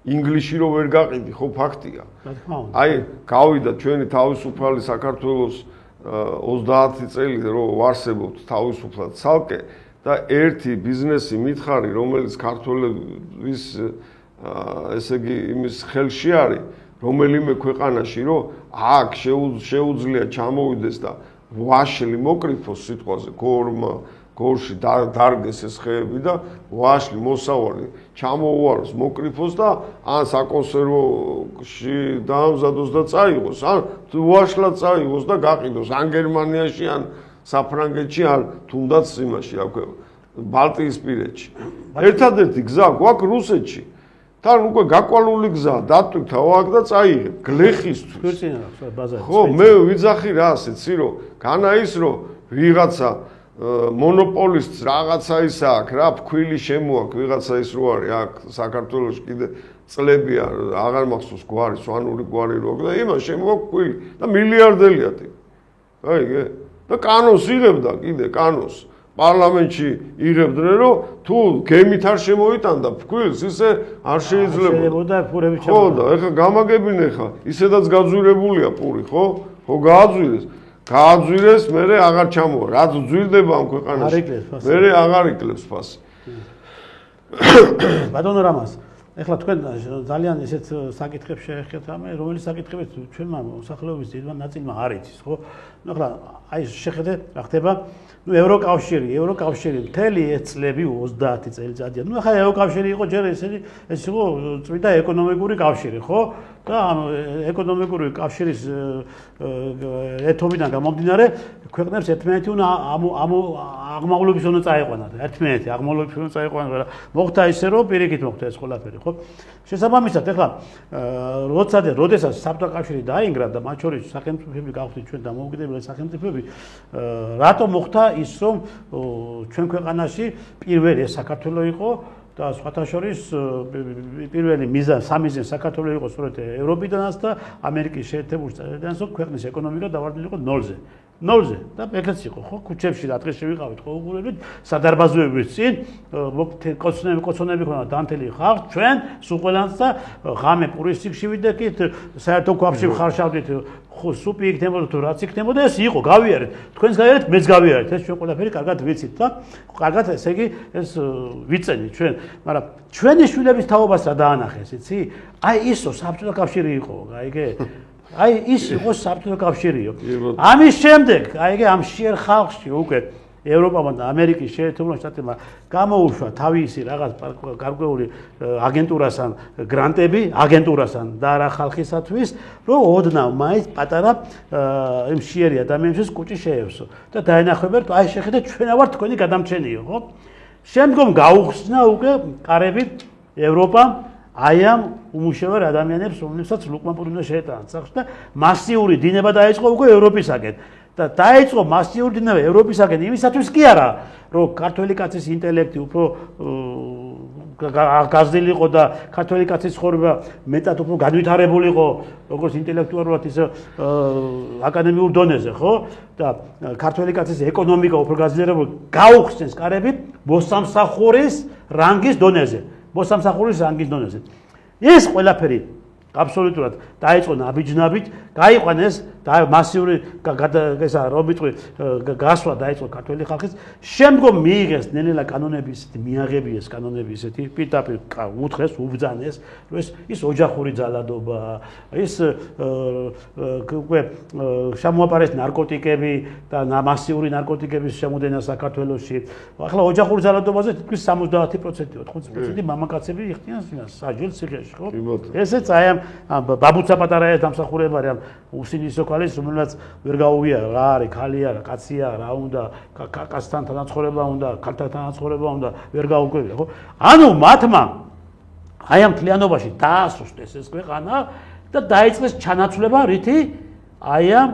ინგლისში რო ვერ გაყიდი ხო ფაქტია აი გავიდა ჩვენი თავისუფალი საქართველოს 30 წელი რო ვარსებობთ თავისუფლად ცალკე და ერთი ბიზნესი მითხარი რომელიც ქართველების ესე იგი იმის ხელში არის რომელიმე ქვეყანაში რომ აქ შეუძლია ჩამოვიდეს და ვაშლი მოკრიფოს სიტყვაზე გორში დარგეს ეს ხეები და ვაშლი მოსავალი ჩამოუაროს მოკრიფოს და ან საკონსერვოში დაამზადოს და წაიღოს ან ვაშლად წაიღოს და გაყიდოს ან გერმანიაში ან საფრანგეთში ან თუნდაც იმაში რა ქვია ბალტიისპირეთში ერთადერთი გზა გვაქვს რუსეთში თან უკვე გაკვალული გზა დატვირთავ აქ და წაიღებ გლეხისთვის ქორწინა აქვს ბაზარი ხო მე ვიძახი რა ასეცი რომ განა ის რომ ვიღაცა მონოპოლისტს რაღაცა ის აქვს რა ფქვილი შემოაქვს ვიღაცა ის რო არის აქ საქართველოში კიდე წლებია აღარ მახსოვს გვარი სვანური გვარი რო და იმას შემოაქვს ფქვილი და მილიარდელია ტიპი აიგე და კანონს იღებდა კიდე კანონს პარლამენტში იღებდნენ რომ თუ გემით არ შემოიტანდა ფქვილს ისე არ შეიძლებოდა ფურები ხო და ეხლა გამაგებინე ხა ისედაც გაძვირებულია პური ხო გააძვირეს მერე აღარ ჩამოვა რაც ძვირდება ამ ქვეყანაში მერე აღარ იკლებს ფასი ბატონო რამას ეხლა თქვენ ძალიან ესეთ საკითხებს შეეხეთ ამე რომელი საკითხებიც ჩვენმა მოსახლეობის დიდმა ნაწილმა არ იცის ხო ეხლა აი შეხედე რა ხდება ნუ ევროკავშირი მთელი ეს წლები 30 წელიწადია ნუ ახლა ევროკავშირი იყო ჯერ ეს იყო წმინდა ეკონომიკური კავშირი ხო და ანუ ეკონომიკური კავშირის ეთომიდან გამომდინარე ქვეყნებს ერთმანეთი უნდა აღმავლობის უნდა წაიყვანათ ერთმანეთი აღმავლობის უნდა წაიყვანათ რა მოხდა ისე რომ პირიქით მოხდა ეს ყველაფერი ხო შესაბამისად ეხლა როდესაც საბჭოთა კავშირი დაინგრა და მათ შორის სახელმწიფოები გავხდით ჩვენ დამოუკიდებელი სახელმწიფოები რატო მოხდა ის რომ ჩვენ ქვეყანაში პირველი საქართველო იყო და სხვათა შორის პირველი სამიზნე საქართველო იყო სწორედ ევროპიდანაც და ამერიკის შეერთებული შტატებიდანაც ქვეყნის ეკონომიკა დავარდილი იყო ნოლზე ნოლზე და ეგეც იყო ხო ქუჩებში რა დღეს შევიყავით ხო უყურებით სადარბაზოების წინ კოცონები ქონა დანთელი ხალხ ჩვენ სულ ყველანს და ღამე პურისტიკში ვიდექით საერთო ქვაბში ხარშავდით ხო სუპი იქნებოდა თუ რაც იქნებოდა ეს იყო გავიარეთ თქვენს გავიარეთ მეც გავიარეთ ეს ჩვენ ყველაფერი კარგად ვიცით და კარგად ესე იგი ეს ვიწენით ჩვენ მაგრამ ჩვენი შვილების თაობას რა დაანახეს იცი აი ისო საბჭოთა კავშირი იყო გაიგე აი ის იყო საბჭოთა კავშირიო ამის შემდეგ აიგე ამ შეერ ხალხში უკვე ევროპამ და ამერიკის შეერთებულ შტატებმა გამოუშვა თავისი რაღაც გარკვეული აგენტურასთან გრანტები აგენტურასთან და რა ხალხისათვის რომ ოდნავ მაინც პატარა იმ შეერი ადამიანებს კუჭი შეევსო და დაენახებათ აი შეხედეთ ჩვენ ვართ თქვენი გადამჩენიო ხო შემდგომ გაუხსნა უკვე კარები ევროპამ აი ამ უმუშევარ ადამიანებს რომლებსაც ლუკმანპური უნდა შეეტანათ სახში და მასიური დინება დაიწყო უკვე ევროპისაკენ და დაიწყო მასიური დინება ევროპისაკენ იმისათვის კი არა რომ ქართველი კაცის ინტელექტი უფრო გაზრდილიყო და ქართველი კაცის ცხოვრება მეტად უფრო განვითარებულიყო როგორც ინტელექტუალურად ისე აკადემიურ დონეზე ხო და ქართველი კაცის ეკონომიკა უფრო გაზრდილი გაუხსნეს კარები მოსამსახურის რანგის დონეზე მოსამსახურის რანგის დონეზე ეს ყველაფერი აბსოლუტურად დაიწყო ნაბიჯნაბით გაიყვანეს და მასიური ესა რომ ვიტყვი გასვლა დაიწყო ქართველი ხალხის შემდგომ მიიღეს ნელ-ნელა კანონების მიაღებიეს კანონები ესეთი პირდაპირ უთხრეს უბძანეს რომ ის ოჯახური ძალადობა ის უკვე შემოაპარეს ნარკოტიკები და მასიური ნარკოტიკების შემოდენა საქართველოში ახლა ოჯახური ძალადობაზე თითქმის 70% 80% მამაკაცები იხდიან საჯელ ციხეში ხო ესეც აი ამ ბაბუცა პატარა დამსახურებარი ამ უსინისო ქალის რომელსაც ვერ გაუვია რა არის ქალია რა კაცია რა უნდა კაცთან თანაცხოვრება უნდა ქალთან თანაცხოვრება უნდა ვერ გაუკვირდა ხო ანუ მათმა აი ამ თლიანობაში დაასუსტეს ეს ქვეყანა და დაიწყეს ჩანაცვლება რითი აი ამ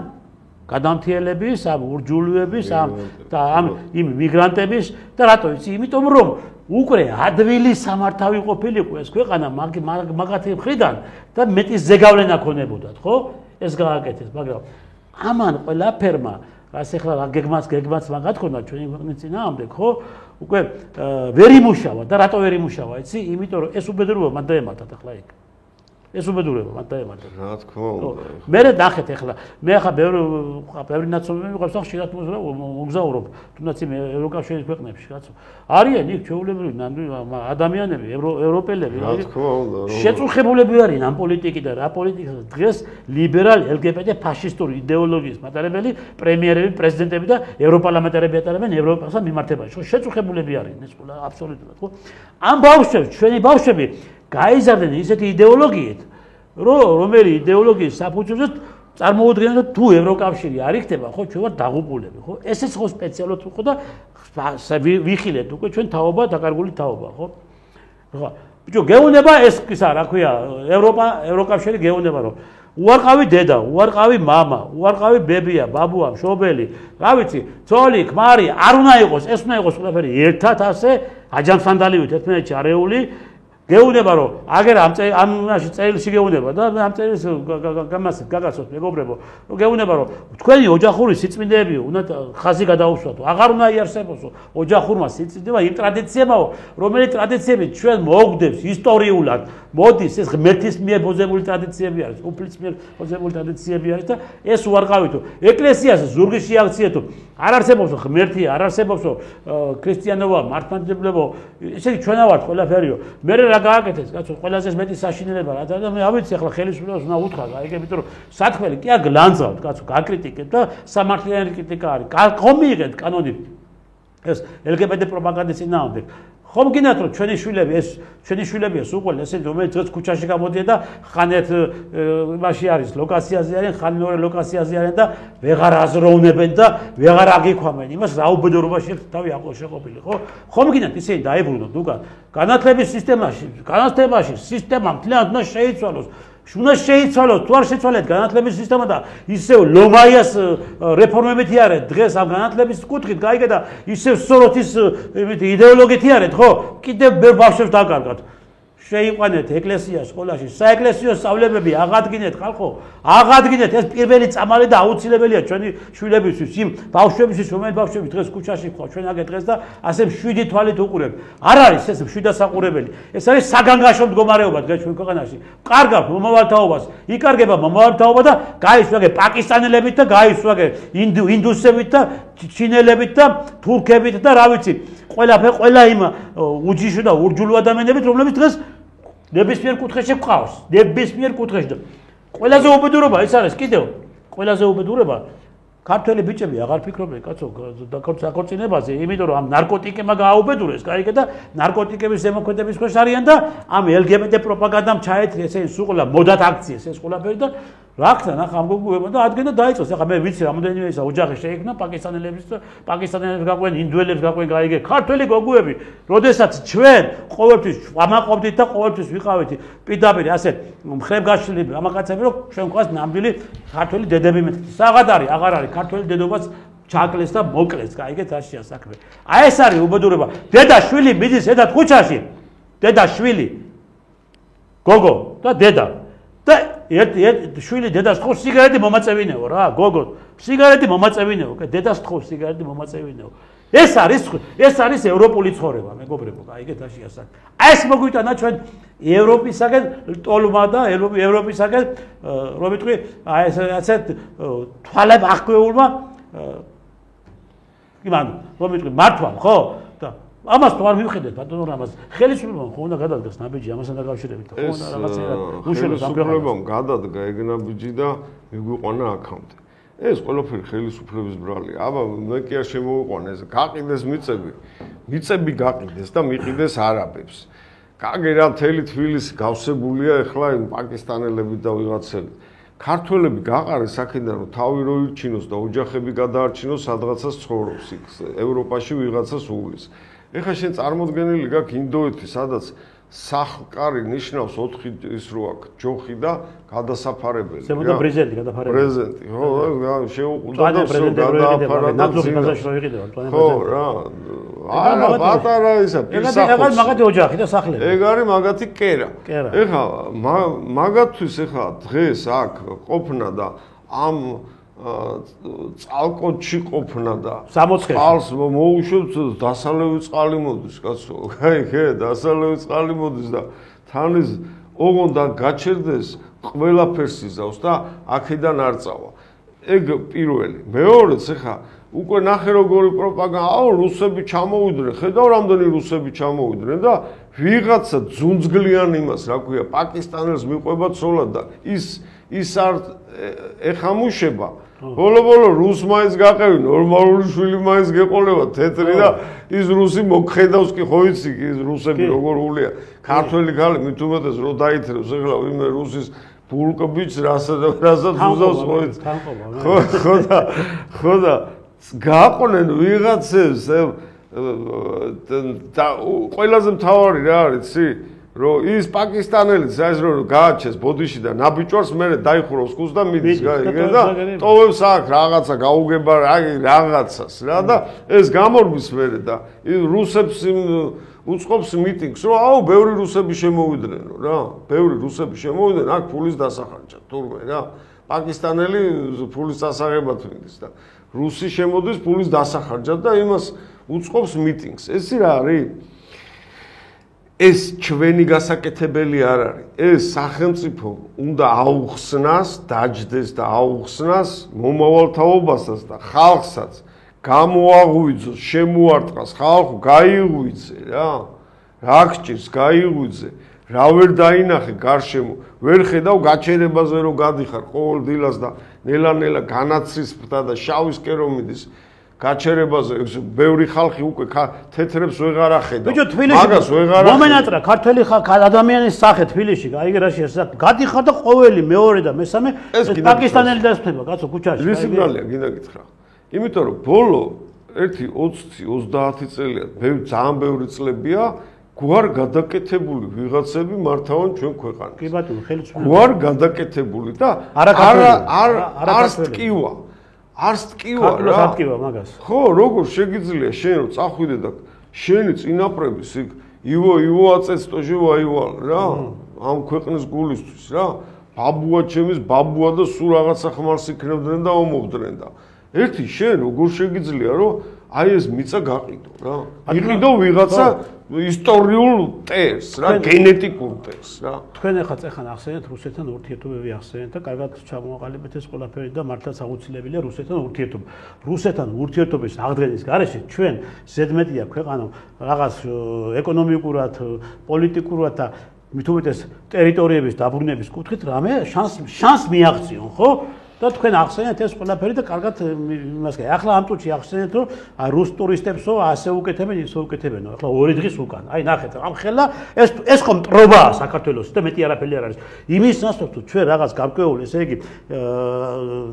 გადამთიელების ამ ურჯულუების ამ იმ მიგრანტების და რატო იცი იმიტომ რომ უკვე ადვილი სამართავი ყოფილიყო ეს ქვეყანა მაგათი მხრიდან და მეტის ზეგავლენა ქონებოდათ ხო ეს გააკეთეს მაგრამ ამან ყველაფერმა რას ახლა რა გეგმაც მაგათ ქონდა ჩვენი ქვეყნის წინააღმდეგ ხო უკვე ვერ იმუშავა და რატო ვერ იმუშავა იცი იმიტომ რომ ეს უბედურება მათ დაემართათ ახლა იქ ეს უბედურება მათ დაემართათ რა თქმა უნდა მე ნახეთ ახლა მე ახლა ბევრი ნაცნობები მიყავს ახლა შეიძლება მოგზაურობ თუნდაც იმ ევროკავშირის ქვეყნებში კაცო არიან იქ ჩვეულებრივი ადამიანები ევროპელები რა თქმა უნდა შეწუხებულები არიან ამ პოლიტიკით და რა პოლიტიკას დღეს ლიბერალ LGBT ფაშისტური იდეოლოგიის მატარებელი პრემიერები პრეზიდენტები და ევროპარლამენტარები ატარებენ ევროპასთან მიმართებაში ხო შეწუხებულები არიან ეს ყველა აბსოლუტურად ხო ამ ბავშვებს ჩვენი ბავშვები გაიზარდნენ ისეთი იდეოლოგიით, რომელი იდეოლოგიის საფუძველზე წარმოუდგენლად თუ ევროკავშირი არ იქნება, ხო, ჩვენ ვართ დაღუპულები, ხო? ესეც ხო სპეციალურად ხო და ვიხილეთ უკვე ჩვენ თაობა, დაკარგული თაობა, ხო? ხო. ბიჭო, გეუნება ეს ისა, რა ქვია, ევროკავშირი გეუნება, რომ უარყავი დედა, უარყავი мама, უარყავი ბებია, ბაბუა, მშობელი, რა ვიცი, ძოლი, ქმარი, არ უნდა იყოს, ეს უნდა იყოს ყველაფერი ერთად ასე, აჯანმსანდალივით ერთმანეთში არეული გეუნება რომ აგერ ამაში წერილში გეუნება და ამ წერილს გაგაცოთ მეგობრებო რომ გეუნება რომ თქვენი ოჯახური სიწმინდეები უნდა ხაზი გადაუსვათო აღარ უნდა იარსებოსო ოჯახურმა სიწმინდება იმ ტრადიციებაო რომელიც ტრადიციები ჩვენ მოგვდებს ისტორიულად მოდის ეს ღმერთის მიერ ბოზებული ტრადიციები არის უფლის მიერ ბოზებული ტრადიციები არის და ეს უარყავითო ეკლესიას ზურგი შეაქციეთო არ არსებობს ღმერთი არ არსებობს ქრისტიანობა მართლმადიდებლებო ესე ჩვენა ვართ ყველაფერიო მე რა გააკეთეს კაცო ყველაზე მეტი საშინელება რა და მე ავიცი ახლა ხელისუფლებას უნდა უთხრა აიგე იმიტომ რომ საქმელი კი აგლანძავთ კაცო გაკრიტიკეთ და სამართლიანი კრიტიკა არის ხომ მიიღეთ კანონი ეს LGBT პროპაგანდის წინააღმდეგ ხომ გინდათ რომ ჩვენი შვილები ეს უყოლ ესე რომელიც დღეს ქუჩაში გამოდიან და ხანეთ იმაში არის ლოკაციაზე არიან ხან მეორე ლოკაციაზე არიან და ვეღარ აზროვნებენ და ვეღარ აგიქვამენ იმას რა უბედურობაში თავი აყოლშეყოფილი ხო ხომ გინდათ ისინი დაებრუნოთ უკან განათლების სისტემაში სისტემა მთლიანად უნდა შეიცვალოს უნდა შეიცვალოს თუ არ შეცვალეთ განათლების სისტემა და ისევ ლომაიას რეფორმებით იარეთ დღეს ამ განათლების კუთხით გაიგე და ისევ სოროთის იდეოლოგიით იარეთ ხო კიდევ ბავშვებს დაკარგათ შეიყვანეთ ეკლესიას სკოლაში, საეკლესიო სწავლებები აღადგინეთ ხალხო, აღადგინეთ ეს პირველი წამალი და აუცილებელია ჩვენი შვილებისთვის, იმ ბავშვებისთვის, რომელიც ბავშვები დღეს ქუჩაში ხარ, ჩვენ აგე დღეს და ასე მშვიდი თვალით უყურებ. არ არის ეს მშვიდასაყურებელი. ეს არის საგანგაშო მდგომარეობა დღეს ჩვენ ქვეყანაში. კარგავთ მომავალთაობას, იკარგება მომავალთაობა და გაისვაგე პაკისტანელებით და გაისვაგე ინდუსებით და ჩინელებით და თურქებით და რა ვიცი, ყველა იმ უჯიშო და ურჯულო ადამიანებით, რომლებიც დღეს ნებისმიერ კუთხეში გვყავს, ნებისმიერ კუთხეში და ყველაზე უბედურება ის არის კიდევ, ყველაზე უბედურება ქართველი ბიჭები აღარ ფიქრობენ კაცო დაქორწინებაზე, იმიტომ რომ ამ ნარკოტიკებმა გააუბედურეს, კაიგე და ნარკოტიკების ზემოქმედების ქვეშ არიან და ამ LGBT პროპაგანდამ ჩაეთრიეს ეს სულ მოდათ აქციეს ეს ყველაფერი და რაკთან ახლა ამ გოგუებმა და ადგენდა დაიწყეს. ახლა მე ვიცი რამოდენიმე ისა ოჯახი შეიქმნა პაკისტანელების და პაკისტანელებს გაყვენ, ინდუელებს გაყვენ, გაიგე ქართველი გოგუები, როდესაც ჩვენ ყოველთვის ვამაყობდით და ყოველთვის ვიყავით პირდაპირ ასე მხრებგაშლილი ამაკაცები, რომ ჩვენ გვყავს ნამდვილი ქართველი დედები მეთქი. საღად არის, აღარ არის ქართველი დედობას ჩაკლეს და მოკლეს, გაიგეთ რაშია საქმე. აი ეს არის უბედურება. დედა შვილი მიდის ედათ ქუჩაში. დედა შვილი. გოგო და დედა. და ერთ შვილი დედას თხოვს სიგარეტი მომაწევინეო რა, გოგო. სიგარეტი მომაწევინეო, დედას თხოვს სიგარეტი მომაწევინეო. ეს არის ევროპული ცხოვრება, მეგობრებო, გაიგეთ რაშია საქმე. აი ეს მოგვიტანა ჩვენ ევროპისაგან ტოლმა და ევროპისაგან რომ ვიტყვი, აი ესეთ თვალებ აღკვეულმა იმან, რომ ვიტყვი, მართვა, ხო? და ამას თუ არ მივხედეთ ბატონო რამას, ხელისუფლებამ ხო უნდა გადადგას ნაბიჯი ამასთან დაკავშირებით, ხო უნდა რაღაცა უშუალოდ ხელისუფლებამ გადადგა ეგ ნაბიჯი და მიგვიყვანა აქამდე. ეს ყველაფერი ხელისუფლების ბრალია. აბა მე კი არ შემოვიყვანეს, გაყიდეს მიწები გაყიდეს და მიყიდეს არაბებს. კაგე რა მთელი თბილისი გავსებულია ეხლა იმ პაკისტანელებით და ვიღაცებით. ქართველები გაყარეს აქედან რომ თავი რო ირჩინოს და ოჯახები გადაარჩინოს სადღაცას ცხოვრობს იქ ევროპაში ვიღაცას უვლის. ეხლა შენ წარმოდგენილი გაქვს ინდოეთი, სადაც სახკარი ნიშნავს 4 ის რო აქვს ჯოხი და გადასაფარებელი. ზემოთ და პრეზიდენტი გადაფარებული. პრეზიდენტი, ხო, შეუყურდა და სულ გადააფარა და ხო რა. არა, პატარა ისა პირსახოს. ეგ არის მაგათი ოჯახი და სახლები. ეგ არის მაგათი კერა. ეხლა მაგათთვის ეხლა დღეს აქ ყოფნა და ამ წალკოთში ყოფნა და 60-ში წყალს მოუშვებს დასალევი წყალი მოდის კაცო. გაიგე, დასალევი წყალი მოდის და თანის ოღონდ გაჩერდეს ყველაფერს იზავს და აქედან არ წავა. ეგ პირველი. მეორეც ეხლა უკვე ნახე როგორი პროპაგანდა, აუ რუსები ჩამოვიდნენ, ხედავ რამდენი რუსები ჩამოვიდნენ და ვიღაცა ძუნძგლიან იმას, რა ქვია, პაკისტანელს მიყვება ცოლად და ის არ ეხამუშება. ბოლო რუს მაინც გაყევი, ნორმალური შვილი მაინც გეყოლება თეთრი და ის რუსი მოგხედავს კი ხო იცი ის რუსები როგორ ულია. ქართველი ქალი მით უმეტეს რო დაითრევს ეხლა ვინმე რუსის ბულკბიჩ რასაც უზავს ხო იცი. ხო და გააყონენ ვიღაცებს და ყველაზე მთავარი რა არის იცი რომ ის პაკისტანელიც ეს რომ გააჩეს ბოდიში და ნაბიჯვარს მე დაიხურავს კუს და მიდის გაიგე და ტოვებს აქ რაღაცა გაუგება რაღაცას რა და ეს გამორბის მე და რუსებს უწყობს მიტინგს რომ აუ ბევრი რუსები შემოვიდნენ რა ბევრი რუსები შემოვიდნენ აქ ფულის დასახარჯად თურმე რა პაკისტანელი ფულის დასაღებად მიდის და რუსი შემოდის ფულის დასახარჯად და იმას უწყობს მიტინგს ესე რა არის ეს ჩვენი გასაკეთებელი არ არის. ეს სახელმწიფო უნდა აუხსნას, დაჯდეს და აუხსნას მომავალთაობასაც და ხალხსაც გამოაღვიძოს, შემოარტყას ხალხო, გაიღვიძე რა. რა გჭირს, გაიღვიძე. რა ვერ დაინახე გარშემო, ვერ ხედავ გაჩერებაზე რომ გადიხარ ყოველ დილას და ნელა-ნელა განაცრისფრდა და შავისკენ რომ მიდის. გაჩერებაზე ბევრი ხალხი უკვე თეთრებს ვეღარ ახედა. ბიჭო თბილისში მომენატრა ქართველი ადამიანის სახე თბილისში, აიგე რა შეიძლება. გადიხარ და ყოველი მეორე და მესამე პაკისტანელი დასწრება, კაცო ქუჩაში. რის სიგნალია გინდა გითხრა. იმიტომ რომ ბოლო 1-20 წელია, ძალიან ბევრი წლებია გვარ გადაკეთებული ვიღაცები მართავენ ჩვენ ქვეყანას. კი ბატონო, ხელისუფლება. გვარ გადაკეთებული და არც ტკივა. არც ტკივა რა. ტკივა მაგას. ხო, როგორ შეგიძლია შენ რომ წახვიდე და შენი წინაპრების იქ ივო აწეც то живо აივალ რა ამ ქვეყნის გულისთვის რა ბაბუა ჩემის ბაბუა და სულ რაღაცა ხმალს იქნებდნენ და ომობდნენ და ერთი შენ როგორ შეგიძლია რომ აი ეს მიწა გაყიდო რა იყიდო ვიღაცა ისტორიულ ტერს რა გენეტიკურ ტერს რა თქვენ ახლა წეხან ახსენეთ რუსეთთან ურთიერთობები ახსენეთ და კარგად ჩამოაყალიბეთ ეს ყველაფერი და მართლაც აუცილებელია რუსეთთან ურთიერთობა რუსეთთან ურთიერთობის აღდგენის გარეშე ჩვენ ზედმეტია ქვეყანა რაღაც ეკონომიკურად პოლიტიკურად და მით უმეტეს ტერიტორიების დაბრუნების კუთხით რამე შანს მიაღწიონ ხო და თქვენ ახსენეთ ეს ყველაფერი და კარგად იმას გა. ახლა ამ წუთში ახსენეთ რომ რუს ტურისტებსო ასე უკეთებენ, ისე უკეთებენო. ახლა 2 დღის უკან. აი ნახეთ, ამ ხელა ეს ხომ მტრობაა საქართველოს და მეტი არაფერი არ არის. იმის ნაცვლად თუ ჩვენ რაღაც გარკვეულ ესე იგი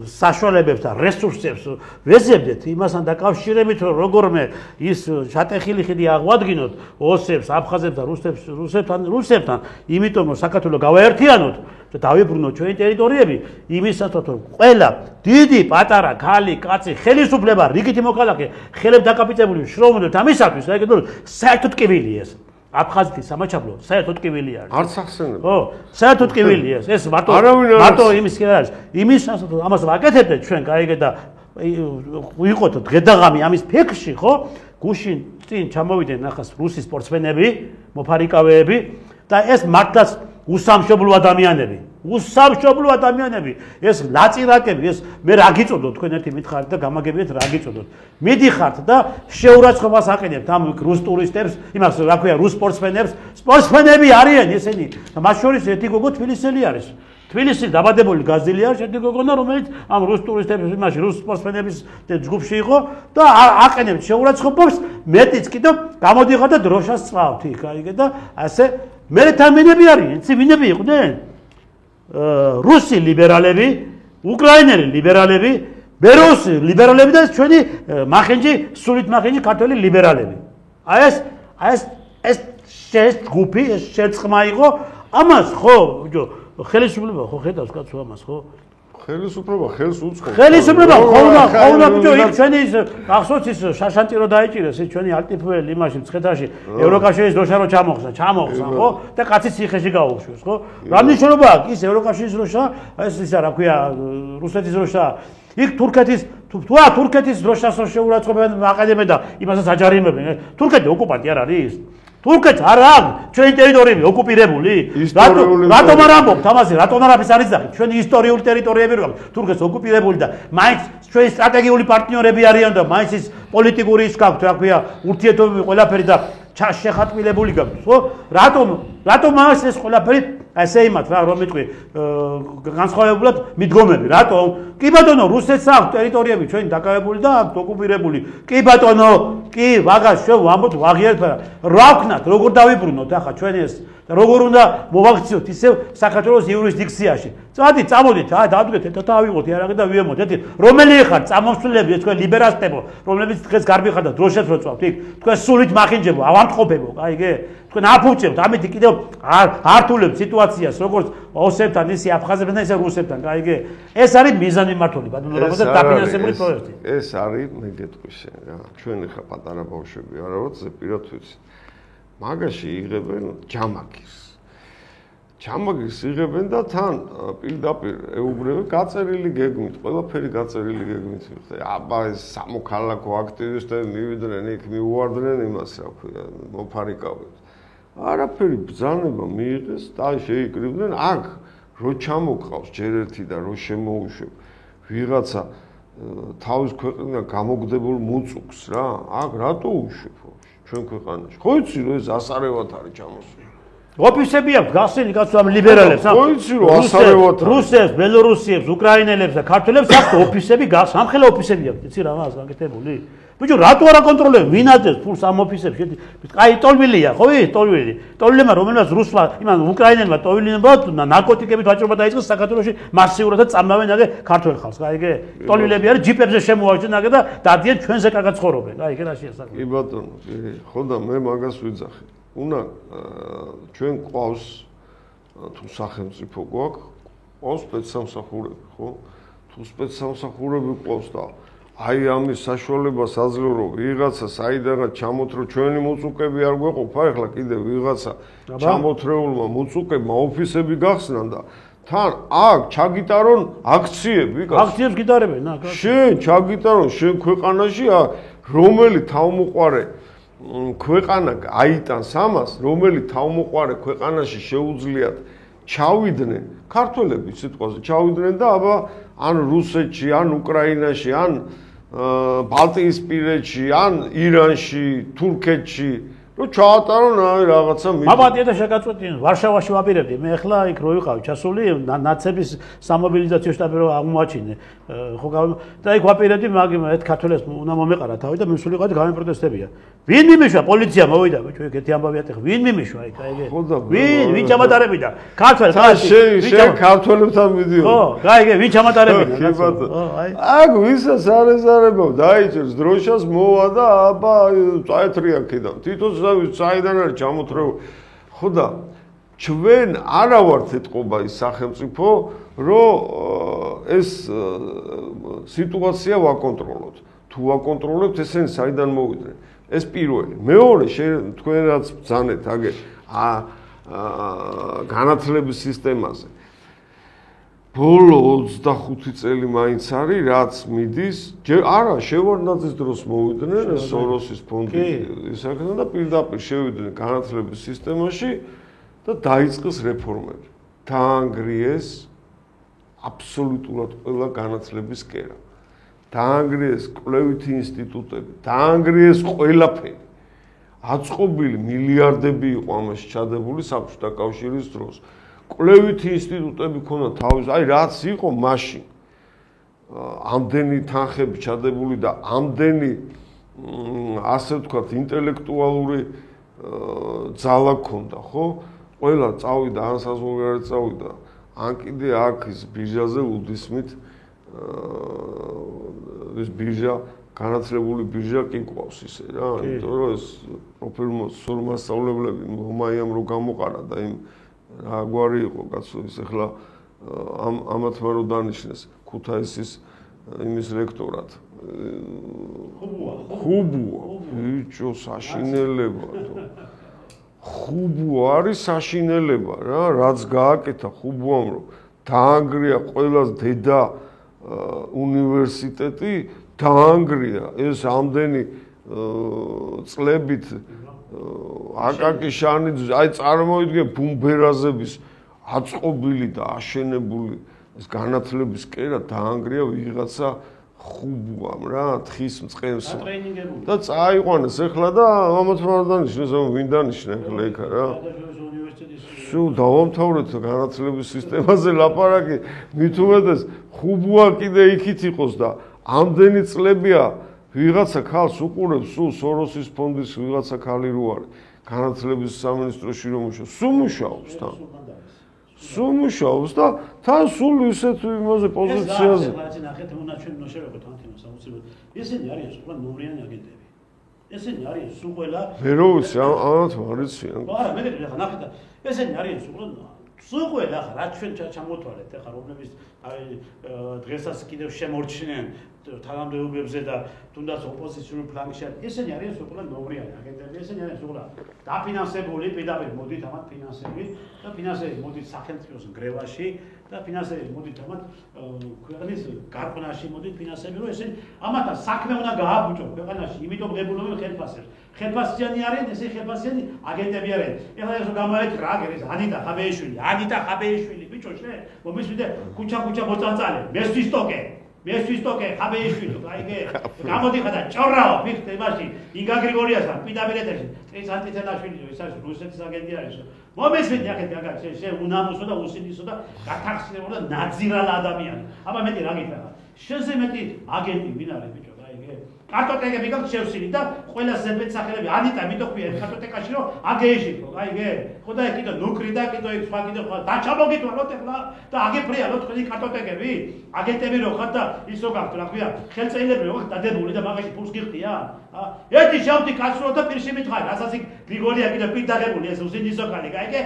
საშუალებებს და რესურსებს ვეზებდეთ იმასთან დაკავშირებით რომ როგორმე ის შატეხილი ხიდი აღვადგინოთ ოსებს, აფხაზებს და რუსებთან, იმიტომ რომ საქართველოს გავაერთიანოთ და დავიბრუნოთ ჩვენი ტერიტორიები იმისათვის რომ ყველა დიდი პატარა ქალი კაცი ხელისუფლება რიგითი მოქალაქე ხელებს დაკაპიტებული შრომობდნენ ამისათვის რა იქნება საერთოდ კივილია ეს აფხაზეთის სამაჩაბლო საერთოდ კივილია არც ახსენებ ხო საერთოდ კივილია ეს მარტო იმის კი არის იმისათვის რომ ამას ვაკეთებდეთ ჩვენ გაიგე და ვიყოთ დღედაღამი ამის ფიქრში ხო გუშინ წინ ჩამოვიდნენ ნახას რუსი სპორტსმენები მოფარიკავეები და ეს მართლაც უსამშობლო ადამიანები ეს ლაწირაკები ეს მე რა გიწოდოთ თქვენ ერთი მითხარით და გამაგებიეთ რა გიწოდოთ მიდიხართ და შეურაცხყოფას აყენებთ ამ რუს ტურისტებს იმას რა ქვია რუს სპორტსმენები არიან ესენი და მათ შორის ერთი გოგო თბილისელი არის თბილისში დაბადებული გაზელი არის ერთი გოგონა რომელიც ამ რუს ტურისტების იმაში რუს სპორტსმენების ჯგუფში იყო და აყენებთ შეურაცხყოფას მეტიც კიდევ გამოდიხარ და დროშას წავთ იქ აიგე და ასე მე თამინები არიან იცი ვინები იყვნენ რუსი ლიბერალები უკრაინელი ლიბერალები ბელორუსი ლიბერალები და ჩვენი მახენჯი სულით მახენჯი ქართველი ლიბერალები აი ეს ჯგუფი ეს შერწყმა იყო ამას ხო ხელისუფლება ხო ხედავს კაცო ამას ხო ხელისუფლება ხელს უწყობს ხელისუფლება ხოლმე ბიჭო იქ ჩვენი ახსოვს ის შაშანტი რო დაიჭირეს ის ჩვენი ალტიფუელი იმაში მცხეთაში ევროკავშირის დროშა რო ჩამოხსნა ხო და კაცის ციხეში გაუშვეს ხო რა მნიშვნელობა აქვს ის ევროკავშირის დროშა ეს ისა რა ქვია რუსეთის დროშა იქ თურქეთის დროშას რო შეურაცხყოფენ აყენებენ და იმასაც აჯარიმებენ თურქეთი ოკუპანტი არ არის თურქეთი არა ჩვენი ტერიტორიები ოკუპირებული რატომ არ ამბობთ ამაზე რატომ არ არის არიზახი ჩვენი ისტორიული ტერიტორიები რო თურქეთს ოკუპირებული და მაინც ჩვენი სტრატეგიული პარტნიორები არიან და მაინც ის პოლიტიკური ის გაქვთ რა ქვია ურთიერთობები ყველაფერი და შეხატმილებული გაქვთ ხო რატომ მას ეს ყველაფერი ასე იმათ რა რომ მიტყვი განსხვავებულად მიდგომები რატომ კი ბატონო რუსეთს აქვს ტერიტორიები ჩვენი დაკავებული და აქვს ოკუპირებული კი ბატონო კი ვაგას შევ ვამბობთ ვაღიარებთ რა ვქნათ როგორ დავიბრუნოთ ახლა ჩვენ ეს როგორ უნდა მოვაქციოთ ისევ საქართველოს იურისდიქციაში წამოდით დავდგეთ და დავიღოთ იარაღი და ვიემოთ ერთი რომელი ხარ წამომსვლელები თქვენ ლიბერასტებო რომლებიც დღეს გარბიხარ და დროშებს რო წვავთ იქ თქვენ სულით მახინჯებო ავამტყობებო კაიგე თქვენ აფუჭებთ ამით კიდევ ართულებთ სიტუაციას როგორც ოსებთან ისე აფხაზებთან ისე რუსებთან კაიგე ეს არის მიზანმიმართული ბატონო და დაფინანსებული პროექტი ეს არის მე გეტყვი შენ რა ჩვენ ხა პატარა ბავშვები არა როცა პირად ვიცი მაგაში იღებენ ჯამაგირს იღებენ და თან პირდაპირ ეუბნებენ გაწერილი გეგმით ყველაფერი გაწერილი გეგმით აბა ეს სამოქალაქო აქტივისტები მივიდნენ იქ მიუვარდნენ იმას რა ქვია მოფარიკავებს არაფერი ბრძანება მიიღეს და შეიკრიბნენ აქ რო ჩამოყავს ჯერ ერთი და რო შემოუშვებ ვიღაცა თავის ქვეყნიდან გამოგდებულ მუწუქს რა აქ რატო უშვებ ჩვენ ქვეყანაში ხო იცი რომ ეს ასარევად არის ჩამოსული ოფისები აქვს გასული კაცო ამ ლიბერალებს ხო იცი რომ ასარევად რუსებს ბელორუსიებს უკრაინელებს და ქართველებს აქვს ოფისები სამხელე ოფისები აქვს იცი რა მას გაკეთებული ბიჭო რატო არ აკონტროლებ ვინ აძლევს ფულს ამ ოფისებში აი ტოლვილია ხო ტოლვილმა რომელმაც რუსმა იმან უკრაინელმა ტოლვილმა ნარკოტიკებით ვაჭრობა დაიწყეს საქართველოში მასიურად და წამავენ აგე ქართველ ხალხს გაიგე ტოლვილები არის ჯიპებზე შემოაჩენ აგე და დადიან ჩვენზე კარგად ცხოვრობენ გაიგე რა შეასაკეთებს კი ბატონო ხო და მე მაგას ვიძახი უნდა ჩვენ ყავს თუ სახელმწიფო გვაქვს ყავს სპეცსამსახურები ხო თუ სპეცსამსახურები ყავს და აი ამის საშუალებას აძლევ რომ ვიღაცა საიდანაც ჩამოთრო ჩვენი მოწუკები არ გვეყოფა ახლა კიდე ვიღაცა ჩამოთრეულმა მოწუკებმა ოფისები გახსნან და თან აქ ჩაგიტარონ აქციები აქციებს გიტარებენ შენ ჩაგიტარონ შენ ქვეყანაში რომელი თავმოყარე ქვეყანა აიტანს ამას რომელი თავმოყარე ქვეყანაში შეუძლიათ ჩავიდნენ ქართველები სიტყვაზე ჩავიდნენ და აბა ან რუსეთში ან უკრაინაში ან ბალტიისპირეთში ან ირანში თურქეთში რომ ჩაატარონ აი რაღაცა მაბატია და შეგაწყვეტინე ვარშავაში ვაპირებდი მე ახლა იქ რო ვიყავ ჩასული ნაცების სამობილიზაციო შტაბი რო აღმოაჩინე ხო და იქ ვაპირებდი მაგრამ ერთ ქართველებს უნდა მომეყარა თავი და მსულიყავით გამეპროტესტებია ვინ მიმიშვა პოლიცია მოვიდა ბიჭო ეგ ერთი ამბავი ატეხ ვინ მიმიშვა იქ აი ეგ ვინ ჩამატარებიდა ქართველს შენ ქართველებთან მიდიო ხო გაიგე ვინ ჩამატარებიდა აი ვისაც არ ეზარებო დაიჭერს დროშას მოვა და აბა წაეთრია ქიდან თვითონ საიდან არის ჩამოთრეული ხო და ჩვენ არა ვართ ეთყობა ის სახელმწიფო რომ ეს სიტუაცია ვაკონტროლოთ თუ ვაკონტროლებთ ესენი საიდან მოვიდნენ ეს პირველი მეორე თქვენ რაც ბრძანეთ აგერ განათლების სისტემაზე ბოლო 25 წელი მაინც არის რაც მიდის არა შევარდნაძის დროს მოვიდნენ სოროსის ფონდი ისაკეთან და პირდაპირ შევიდნენ განათლების სისტემაში და დაიწყეს რეფორმები დაანგრიეს აბსოლუტურად ყველა განათლების კერა დაანგრიეს კვლევითი ინსტიტუტები დაანგრიეს ყველაფერი აწყობილი მილიარდები იყო ამაში ჩადებული საბჭოთა კავშირის დროს კვლევითი ინსტიტუტები ქონდა თავის აი რაც იყო მაშინ ამდენი თანხები ჩადებული და ამდენი ასე ვთქვათ ინტელექტუალური ძალა ქონდა ხო ყველა წავიდა ან საზღვარგარეთ წავიდა ან კიდე აქ ის ბირჟაზე უდისმით ეს ბირჟა განათლებული ბირჟა კი ყავს ისე რა იმიტომ რომ ეს პროფესიულ მასწავლებლები მომაიამ რო გამოყარა და იმ რა გვარი იყო კაცო ის ახლა ამათმა რო დანიშნეს ქუთაისის იმის რექტორად ხუბუა ბიჭო საშინელება ხუბუ არის საშინელება რა რაც გააკეთა ხუბუამ რომ დაანგრია ყველას დედა უნივერსიტეტი დაანგრია ეს ამდენი წლებით აკაკი შანიძე აი წარმოიდგენ ბუმბერაზების აწყობილი და აშენებული ეს განათლების კერა დაანგრია ვიღაცა ხუბუამ რა თხის მწყემს და წაიყვანეს ახლა და ამათ რა დანიშნეს ვინ დანიშნა ახლა იქა რა სულ დავამთავრეთ განათლების სისტემაზე ლაპარაკი მით უმეტეს ხუბუა კიდე იქით იყოს და ამდენი წლებია ვიღაცა ქალს უყურებს სულ სოროსის ფონდის ვიღაცა ქალი რო არის განათლების სამინისტროში რომ მუშაობს სულ მუშაობს თან სულ მუშაობს და თან სულ ისეთ იმაზე პოზიციაზე ნახეთ უნდა ჩვენ ნოშევებოთ ანთიმოს აუცილებლად ესენი არიან სულ ნომრიანი აგენტები ესენი არიან სულ ყველა მე რო ვიცი ამათ მარიციან არა მე ნახეთ ესენი არიან სულ ყველა რა ჩვენ ჩამოთვალეთ ახლა რომლებიც აი დღესაც კიდევ შემორჩნენ თანამდებობებზე და თუნდაც ოპოზიციური ფლანგში ესენი არიან სულ ყველა ნომრიანი აგენტები ესენი არიან სულ ყველა დაფინანსებული პირდაპირ მოდით ამათ ფინანსები და ფინანსები მოდით სახელმწიფოს ნგრევაში და ფინანსები მოდით ამათ ქვეყნის გარყვნაში მოდით ფინანსები რომ ესენი ამათა საქმე უნდა გააბუჭონ ქვეყანაში იმიტომ ღებულობენ ხელფასებს ხელფასიანი არიან ესე ხელფასიანი აგენტები არიან ეხლა ეს გამოეთ რა გერეს ანიტა ხაბეიშვილი ბიჭო შე მომისვიდე ქუჩა მოწანწალე მესვის ტოკე ხაბეიშვილი აიგე გამოდიხა და ჭორაო მიხთ იმაში იგა გრიგორიასთან პირდაპირ ეთერში წრის ანტიცენაშვილი ის არის რუსეთის აგენტი არის მომისვიდი ახეთ აგარ შე უნამუსო და უსინისო და გათახსინებულ და ნაძირალა ადამიანი აბა მეტი რა გითხრა შენზე მეტი აგენტი ვინ არის ბიჭო აიგე კარტოტეკები გაქვს შევსილი და ყველა ზებედსახელები ანიტა მიტოქვია ქარტოტეკაში რომ აგეიშიქო აიგე ხო და კიდე ნუკრი და კიდე სხვა კიდე დაჩამოგიტვალოთ ეხლა და აგეფრიალოთ თქვენი ქარტოტეკები აგენტები რო ხართ და ის რო გაქვთ რა ქვია ხელწეილები რო ხართ დადებული და მაგაში ფულს გიხდია ერთი შავთი კაცრო და პირში მითხარი რასაც იქ გრიგოლია კიდე პირ დაღებული ეს უსინდისოკალი გაიგე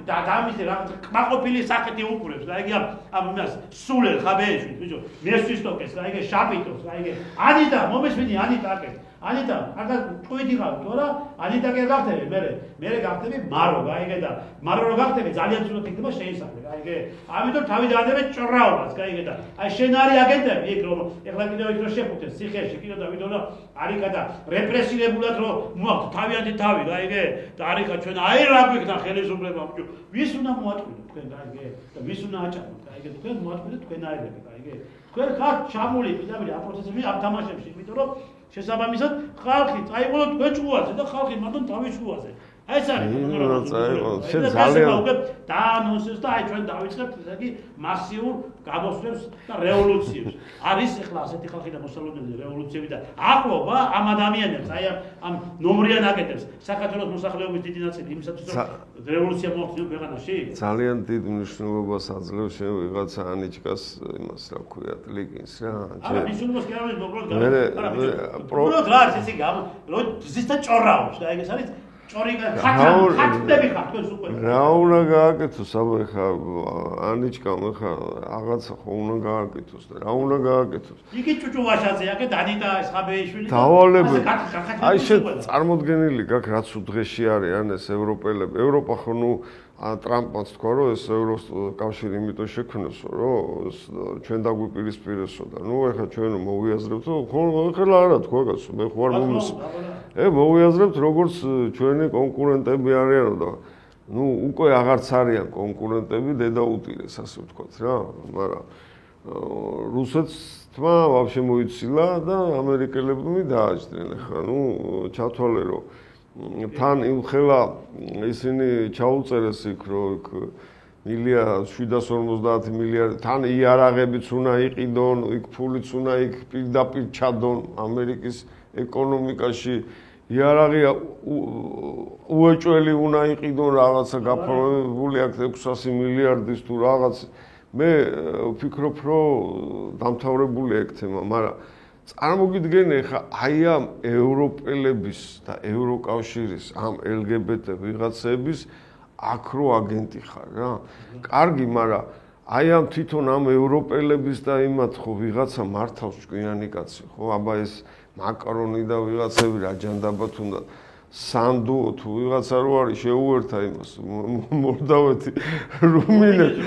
და ამის რა კმაყოფილი სახეთი უყურებს გაიგე ამ იმას სულელ ხაბეეში ბიჭო მესვისტოკეს გაიგე შაპიტოს გაიგე ანიტა მომესვენი ანიტა აკეთ ანიტა აკა თქვენი ხარ თორა ანიტა კი გახდები მე გახდები მარო გაიგე და მარო რო გახდები ძალიან ცუდად იქნება შეისახე გაიგე ამიტომ თავიდანვე ჭრაობას გაიგე და აი შენ არის აგენტები იქ რომ ეხლა კიდევ იქ რო შეფუთეს ციხეში კიდევ და ვიდეო და არიქა და რეპრესირებულად რო მოაქვს თავიანთი თავი გაიგე და არიქა ჩვენ აი რა გვიქნა ხელისუფლება ბიჭო ვის უნდა მოატყუოთ თქვენ გაიგე და ვის უნდა აჭამოთ გაიგე თქვენ მოატყუოთ თქვენაირები გაიგე თქვენ ხართ ჩამული პირდაპირ ამ პროცესებში ამ თამაშებში იმიტომ რომ შესაბამისად ხალხი წაიყოლო თქვენ ჭუაზე და ხალხი მანდ თავის ჭუაზე აი ეს არის შენ ძალიან დაანონსებს და აი ჩვენ დავიწყებთ ესე იგი მასიურ გამოსვლებს და რევოლუციებს არის ახლა ასეთი ხალხი და მოსალოდნელი რევოლუციები და ახლობა ამ ადამიანებს აი ამ ნომრიან აკეთებს საქართველოს მოსახლეობის დიდი ნაწილი იმისათვის რომ რევოლუცია მოხდეს ქვეყანაში ძალიან დიდ მნიშვნელობას აძლევს შენ ვიღაცა ანიჭკას იმას რა ქვიათ ლიგინს რა არა მნიშვნელობას კი არ არის მოკლედ რა არის ესე იგი რომ ზუსტად ჭორაობს და აი ეს არის ჭორიგა ხატები ხარ თქვენ უკვე რა უნდა გააკეთოს აბა ხა ანიჭკამ ხა რაღაცა ხო უნდა გააკეთოს და რა უნდა გააკეთოს იგი ჭუჭუვაშაძე აკეთ ანიტა ხაბეიშვილი დავალებული აი შენ წარმოდგენილი გაქვს რაც უდღეში არის ეს ევროპელები ევროპა ხო ნუ ტრამპმაც თქვა რომ ეს ევროკავშირი იმიტომ შექმნესო რომ ჩვენ დაგვიპირისპირესო და ნუ ეხლა ჩვენ მოვიაზრებთ ხო ეხლა არა თქვა კაცო მე ხო არ მომის მოვიაზრებთ როგორც ჩვენი კონკურენტები არიანო და ნუ უკვე აღარც არიან კონკურენტები დედაუტირეს ასე ვთქვათ რა მაგრამ რუსეთმა ვაფშე მოიცილა და ამერიკელებმა დააჭდნენ ეხლა ნუ ჩათვალე რომ თან იმხელა ისინი ჩაუწერეს იქ რომ იქ 750 მილიარდი თან იარაღებიც უნდა იყიდონ იქ ფულიც უნდა იქ პირდაპირ ჩადონ ამერიკის ეკონომიკაში იარაღი უეჭველი უნდა იყიდონ რაღაცა გაფორმებული აქვს 600 მილიარდის თუ რაღაც მე ვფიქრობ რომ დამთავრებული ეგ თემა მაგრამ წარმოგიდგენე ხა აი ამ ევროპელების და ევროკავშირის ამ LGBT ვიღაცების აკრო აგენტი ხარ რა. კარგი, მაგრამ აი ამ თვითონ ამ ევროპელების და იმათ ხო ვიღაცა მართავს ჭკვიანი კაცი ხო? აბა ეს მაკრონი და ვიღაცები რა ჯანდაბათ უნდა სანდო თუ ვიღაცა რო არის შეუერთა იმას მოლდავეთი რუმინეთი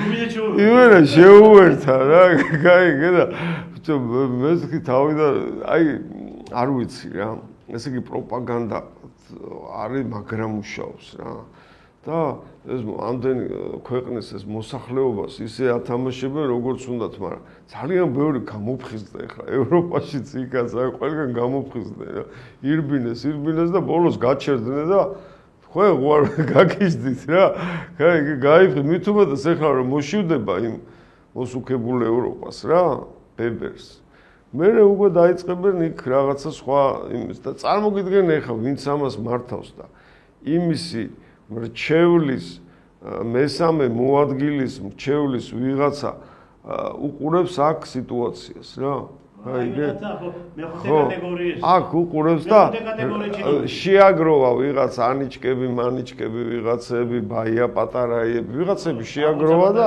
იმენა შეუერთა რა გაიგე და მე თქვი თავიდან აი არ ვიცი რა ესე იგი პროპაგანდა არის მაგრამ მუშაობს რა და ეს ამდენი ქვეყნის ეს მოსახლეობას ისე ათამაშებენ როგორც უნდათ მაგრამ ძალიან ბევრი გამოფხიზდა ეხლა ევროპაშიც იქაც აი ყველგან გამოფხიზდა რა ირბინეს და ბოლოს გაჩერდნენ და ხო უარ გაგიჟდით რა გაიფრთხილეთ მით უმეტეს ეხლა რომ მოშივდება იმ მოსუქებულ ევროპას რა ბებერს მე უკვე დაიწყებენ იქ რაღაცა სხვა იმის და წარმოგიდგენ ეხლა ვინც ამას მართავს და იმისი მრჩევლის მესამე მოადგილის მრჩევლის ვიღაცა უყურებს აქ სიტუაციას რა აიგე აქ უყურებს და შეაგროვა ვიღაც ანიჭკები მანიჭკები ვიღაცები ბაია პატარაიები ვიღაცები შეაგროვა და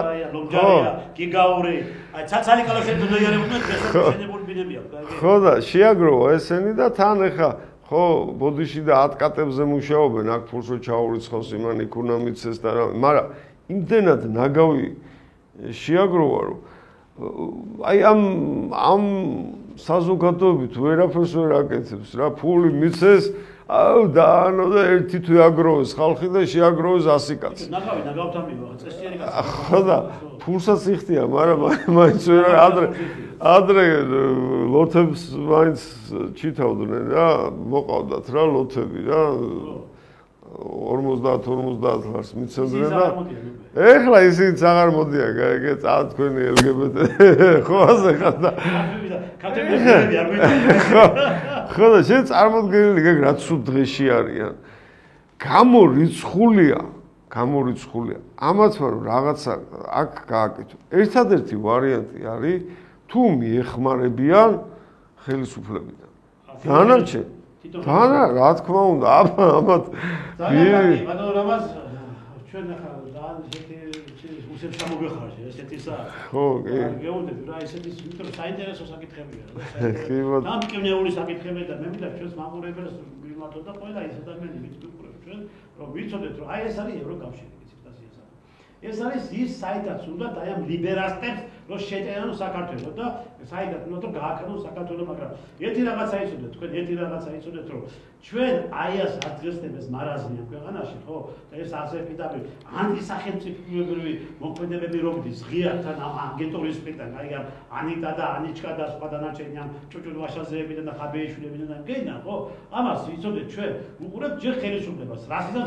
ხო გიგაური აი ცაცალი კალაშები დოიარებდნენ შესაძლებელი ბინებია ხო და შეაგროვა ესენი და თან ეხა ხო ბოდიში და ატკატებზე მუშაობენ აქ ფულსო ჩაურიცხავს იმან იქ უნდა მიცეს და რა მაგრამ იმდენად ნაგავი შეაგროვა რომ აი ამ საზოგადოებით ვერაფერს ვერ აკეთებს რა ფული მიცეს აუ დაანო და ერთი თუ აგროვეს ხალხი და შეაგროვეს 100 კაცი ნაგავთან მივა წესიერი კაცი ხო და ფულსაც იხდია მაგრამ მაინც ვერ ადრე ლოთებს მაინც ჩითავდნენ რა მოყავდათ რა ლოთები რა 50 ლარს მიცემდნენ და ეხლა ისინიც აღარ მოდიან, გაიგე, წავ თქვენი LGBT ხო ასე ხარ და კატეგორიები არ მეთქი. ხო და შენ წარმოდგენილი გეგ რაც სულ დღეში არიან. გამორიცხულია. ამათ ვარ რაღაცა აქ გააკეთო. ერთადერთი ვარიანტი არის თუ მიეხმარებიან ხელისუფლებიდან. დანარჩენ რა თქმა უნდა, ამათ ბატონო რამაზ ჩვენ ახლა ძალიან უსებს ჩამოგვეხარჯე ესეთი სა. ხო, კი. გეუბნები რა ესეთი იმიტომ საინტერესო საკითხებია რა. კი, ბატონო. დამკვნეული საკითხებია და მე მინდა ჩვენს მაყურებელს მიმართოთ და ყველა ის ადამიანი ვიწყებთ ჩვენ რომ ვიცოდეთ რომ აი ეს არის ევროკავშირი. ეს არის ის საიდაც უნდა და ამ ლიბერალებს რომ შეჭერან საქართველოს და საიდაც უნდა რომ გააქნონ საქართველოს მაგრამ ერთი რაღაცა იცოდეთ თქვენ ერთი რაღაცა იცოდეთ რომ ჩვენ აი ეს ადგილსდების მარაზმია ქვეყანაში ხო და ეს ასე პირდაპირ ანტისახელმწიფოებრივი მოქმედებები რომდის ღიართან ამ აგენტურისპირთან აი ამ ანიტა და ანიჩკა და სხვა დანარჩენი ამ ჭუჭულვაშაძეებიდან და ხაბეიშვილებიდან და გენა ხო ამას იცოდეთ ჩვენ უყურებთ ჯერ ხელისუფლებას რასიდან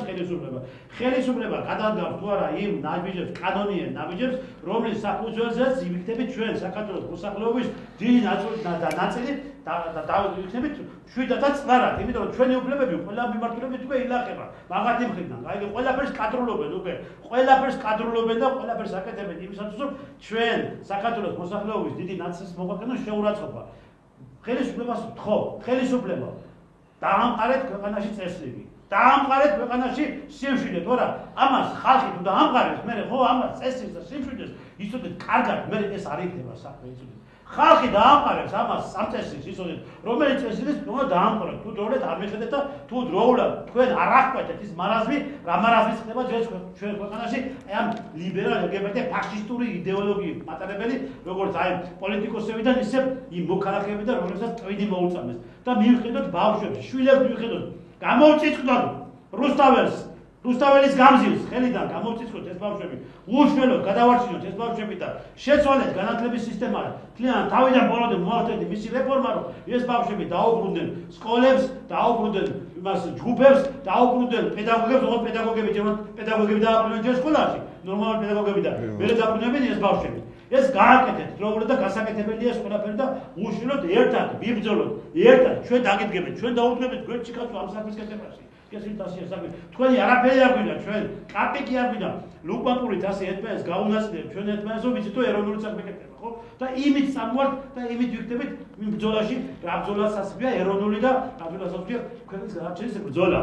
ხელისუფლება გადადგავს თუ არა იმ კანონიერ ნაბიჯებს, რომლის საფუძველზეც ივიქნებით ჩვენ საქართველოს მოსახლეობის დიდი ნაწილი დავიქნებით 7-9, იმიტომ რომ ჩვენი უფლებები ყველა მიმართულებით უკვე ილახება. მაგათი მხრიდან, აი ყველაფერს კადრულობენ უკვე. ყველაფერს კადრულობენ და ყველაფერს აკეთებენ იმისათვის, რომ ჩვენ საქართველოს მოსახლეობის დიდი ნაწილის მოგვაყენოს შეურაცხყოფა. ხელისუფლებას ვთხოვ, ხელისუფლება დაამყარეთ ქვეყანაში წესრიგი. დაამყარეთ ქვეყანაში სიმშვიდე, თორა ამას ხალხი თუ დაამყარებს, მე ხო ამას წესრიგს და სიმშვიდეს იცოდეთ კარგად, მე ეს არ იქნება საქმე, იცოდეთ. ხალხი დაამყარებს ამას სამწესრიგს, იცოდეთ, რომელიც წესრიგს უნდა დაამყაროთ. თუ დროულად არ მიხედეთ და თუ დროულად თქვენ არ აღკვეთეთ ის მარაზმი, რა მარაზმის ხდება ჩვენ ქვეყანაში, აი ამ ლიბერალ LGBT ფაშისტური იდეოლოგიის მატარებელი, როგორც აი პოლიტიკოსებიდან ისე იმ მოქალაქეებიდან, რომლებსაც ტვინი მოუწამეს და მივხედოთ ბავშვებს, შვილებს მივხედოთ გამოვწიწყდოთ რუსთაველის გამზირს ხელიდან გამოვწიწყდოთ ეს ბავშვები უშველოდ გადავარჩინოთ ეს ბავშვები და შეცვალეთ განათლების სისტემა თლიანად თავიდან ბოლომდე მოახდენთ მისი რეფორმა რომ ეს ბავშვები დაუბრუნდნენ სკოლებს დაუბრუნდნენ იმას ჯგუფებს დაუბრუნდნენ პედაგოგებს ოღონდ პედაგოგები დააბრუნდნენ ჯერ სკოლაში ნორმალური პედაგოგები და მერე დაბრუნებენ ეს ბავშვები ეს გააკეთეთ დროულად და გასაკეთებელია ეს ყველაფერი და უშვილოდ ერთად ვიბრძოლოთ ერთად ჩვენ დაგიდგებით ჩვენ დაუდგებით გვერდში კაცო ამ საქმის კეთებაში ეს ინტასია საქმე თქვენი არაფერი არ გვინდა ჩვენ კაპიკი არ გვინდა ლუკმაპურით ასე ერთმანეთს გაუნაწილეთ ჩვენ ერთმანეთს ვიცით თუ ეროვნული საქმე კეთება ხო და იმით სამوارთ და იმით ვიქნებით იმ ბრძოლაში რა ბრძოლას ასწია ეროვნული და რა ბრძოლას ასწია ქვეყნის გადარჩენის ბრძოლა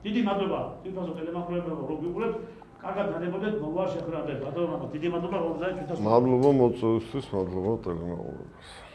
დიდი მადლობა თვითონ ტელემაყურებელმა რომ ვიყურებთ კარგად დადებოდეთ მოგვა შეხრანდეთ ბატონო დიდი მადლობა რომ დაიწყეთ მადლობა მოწვევისთვის მადლობა ტელემაყურებელს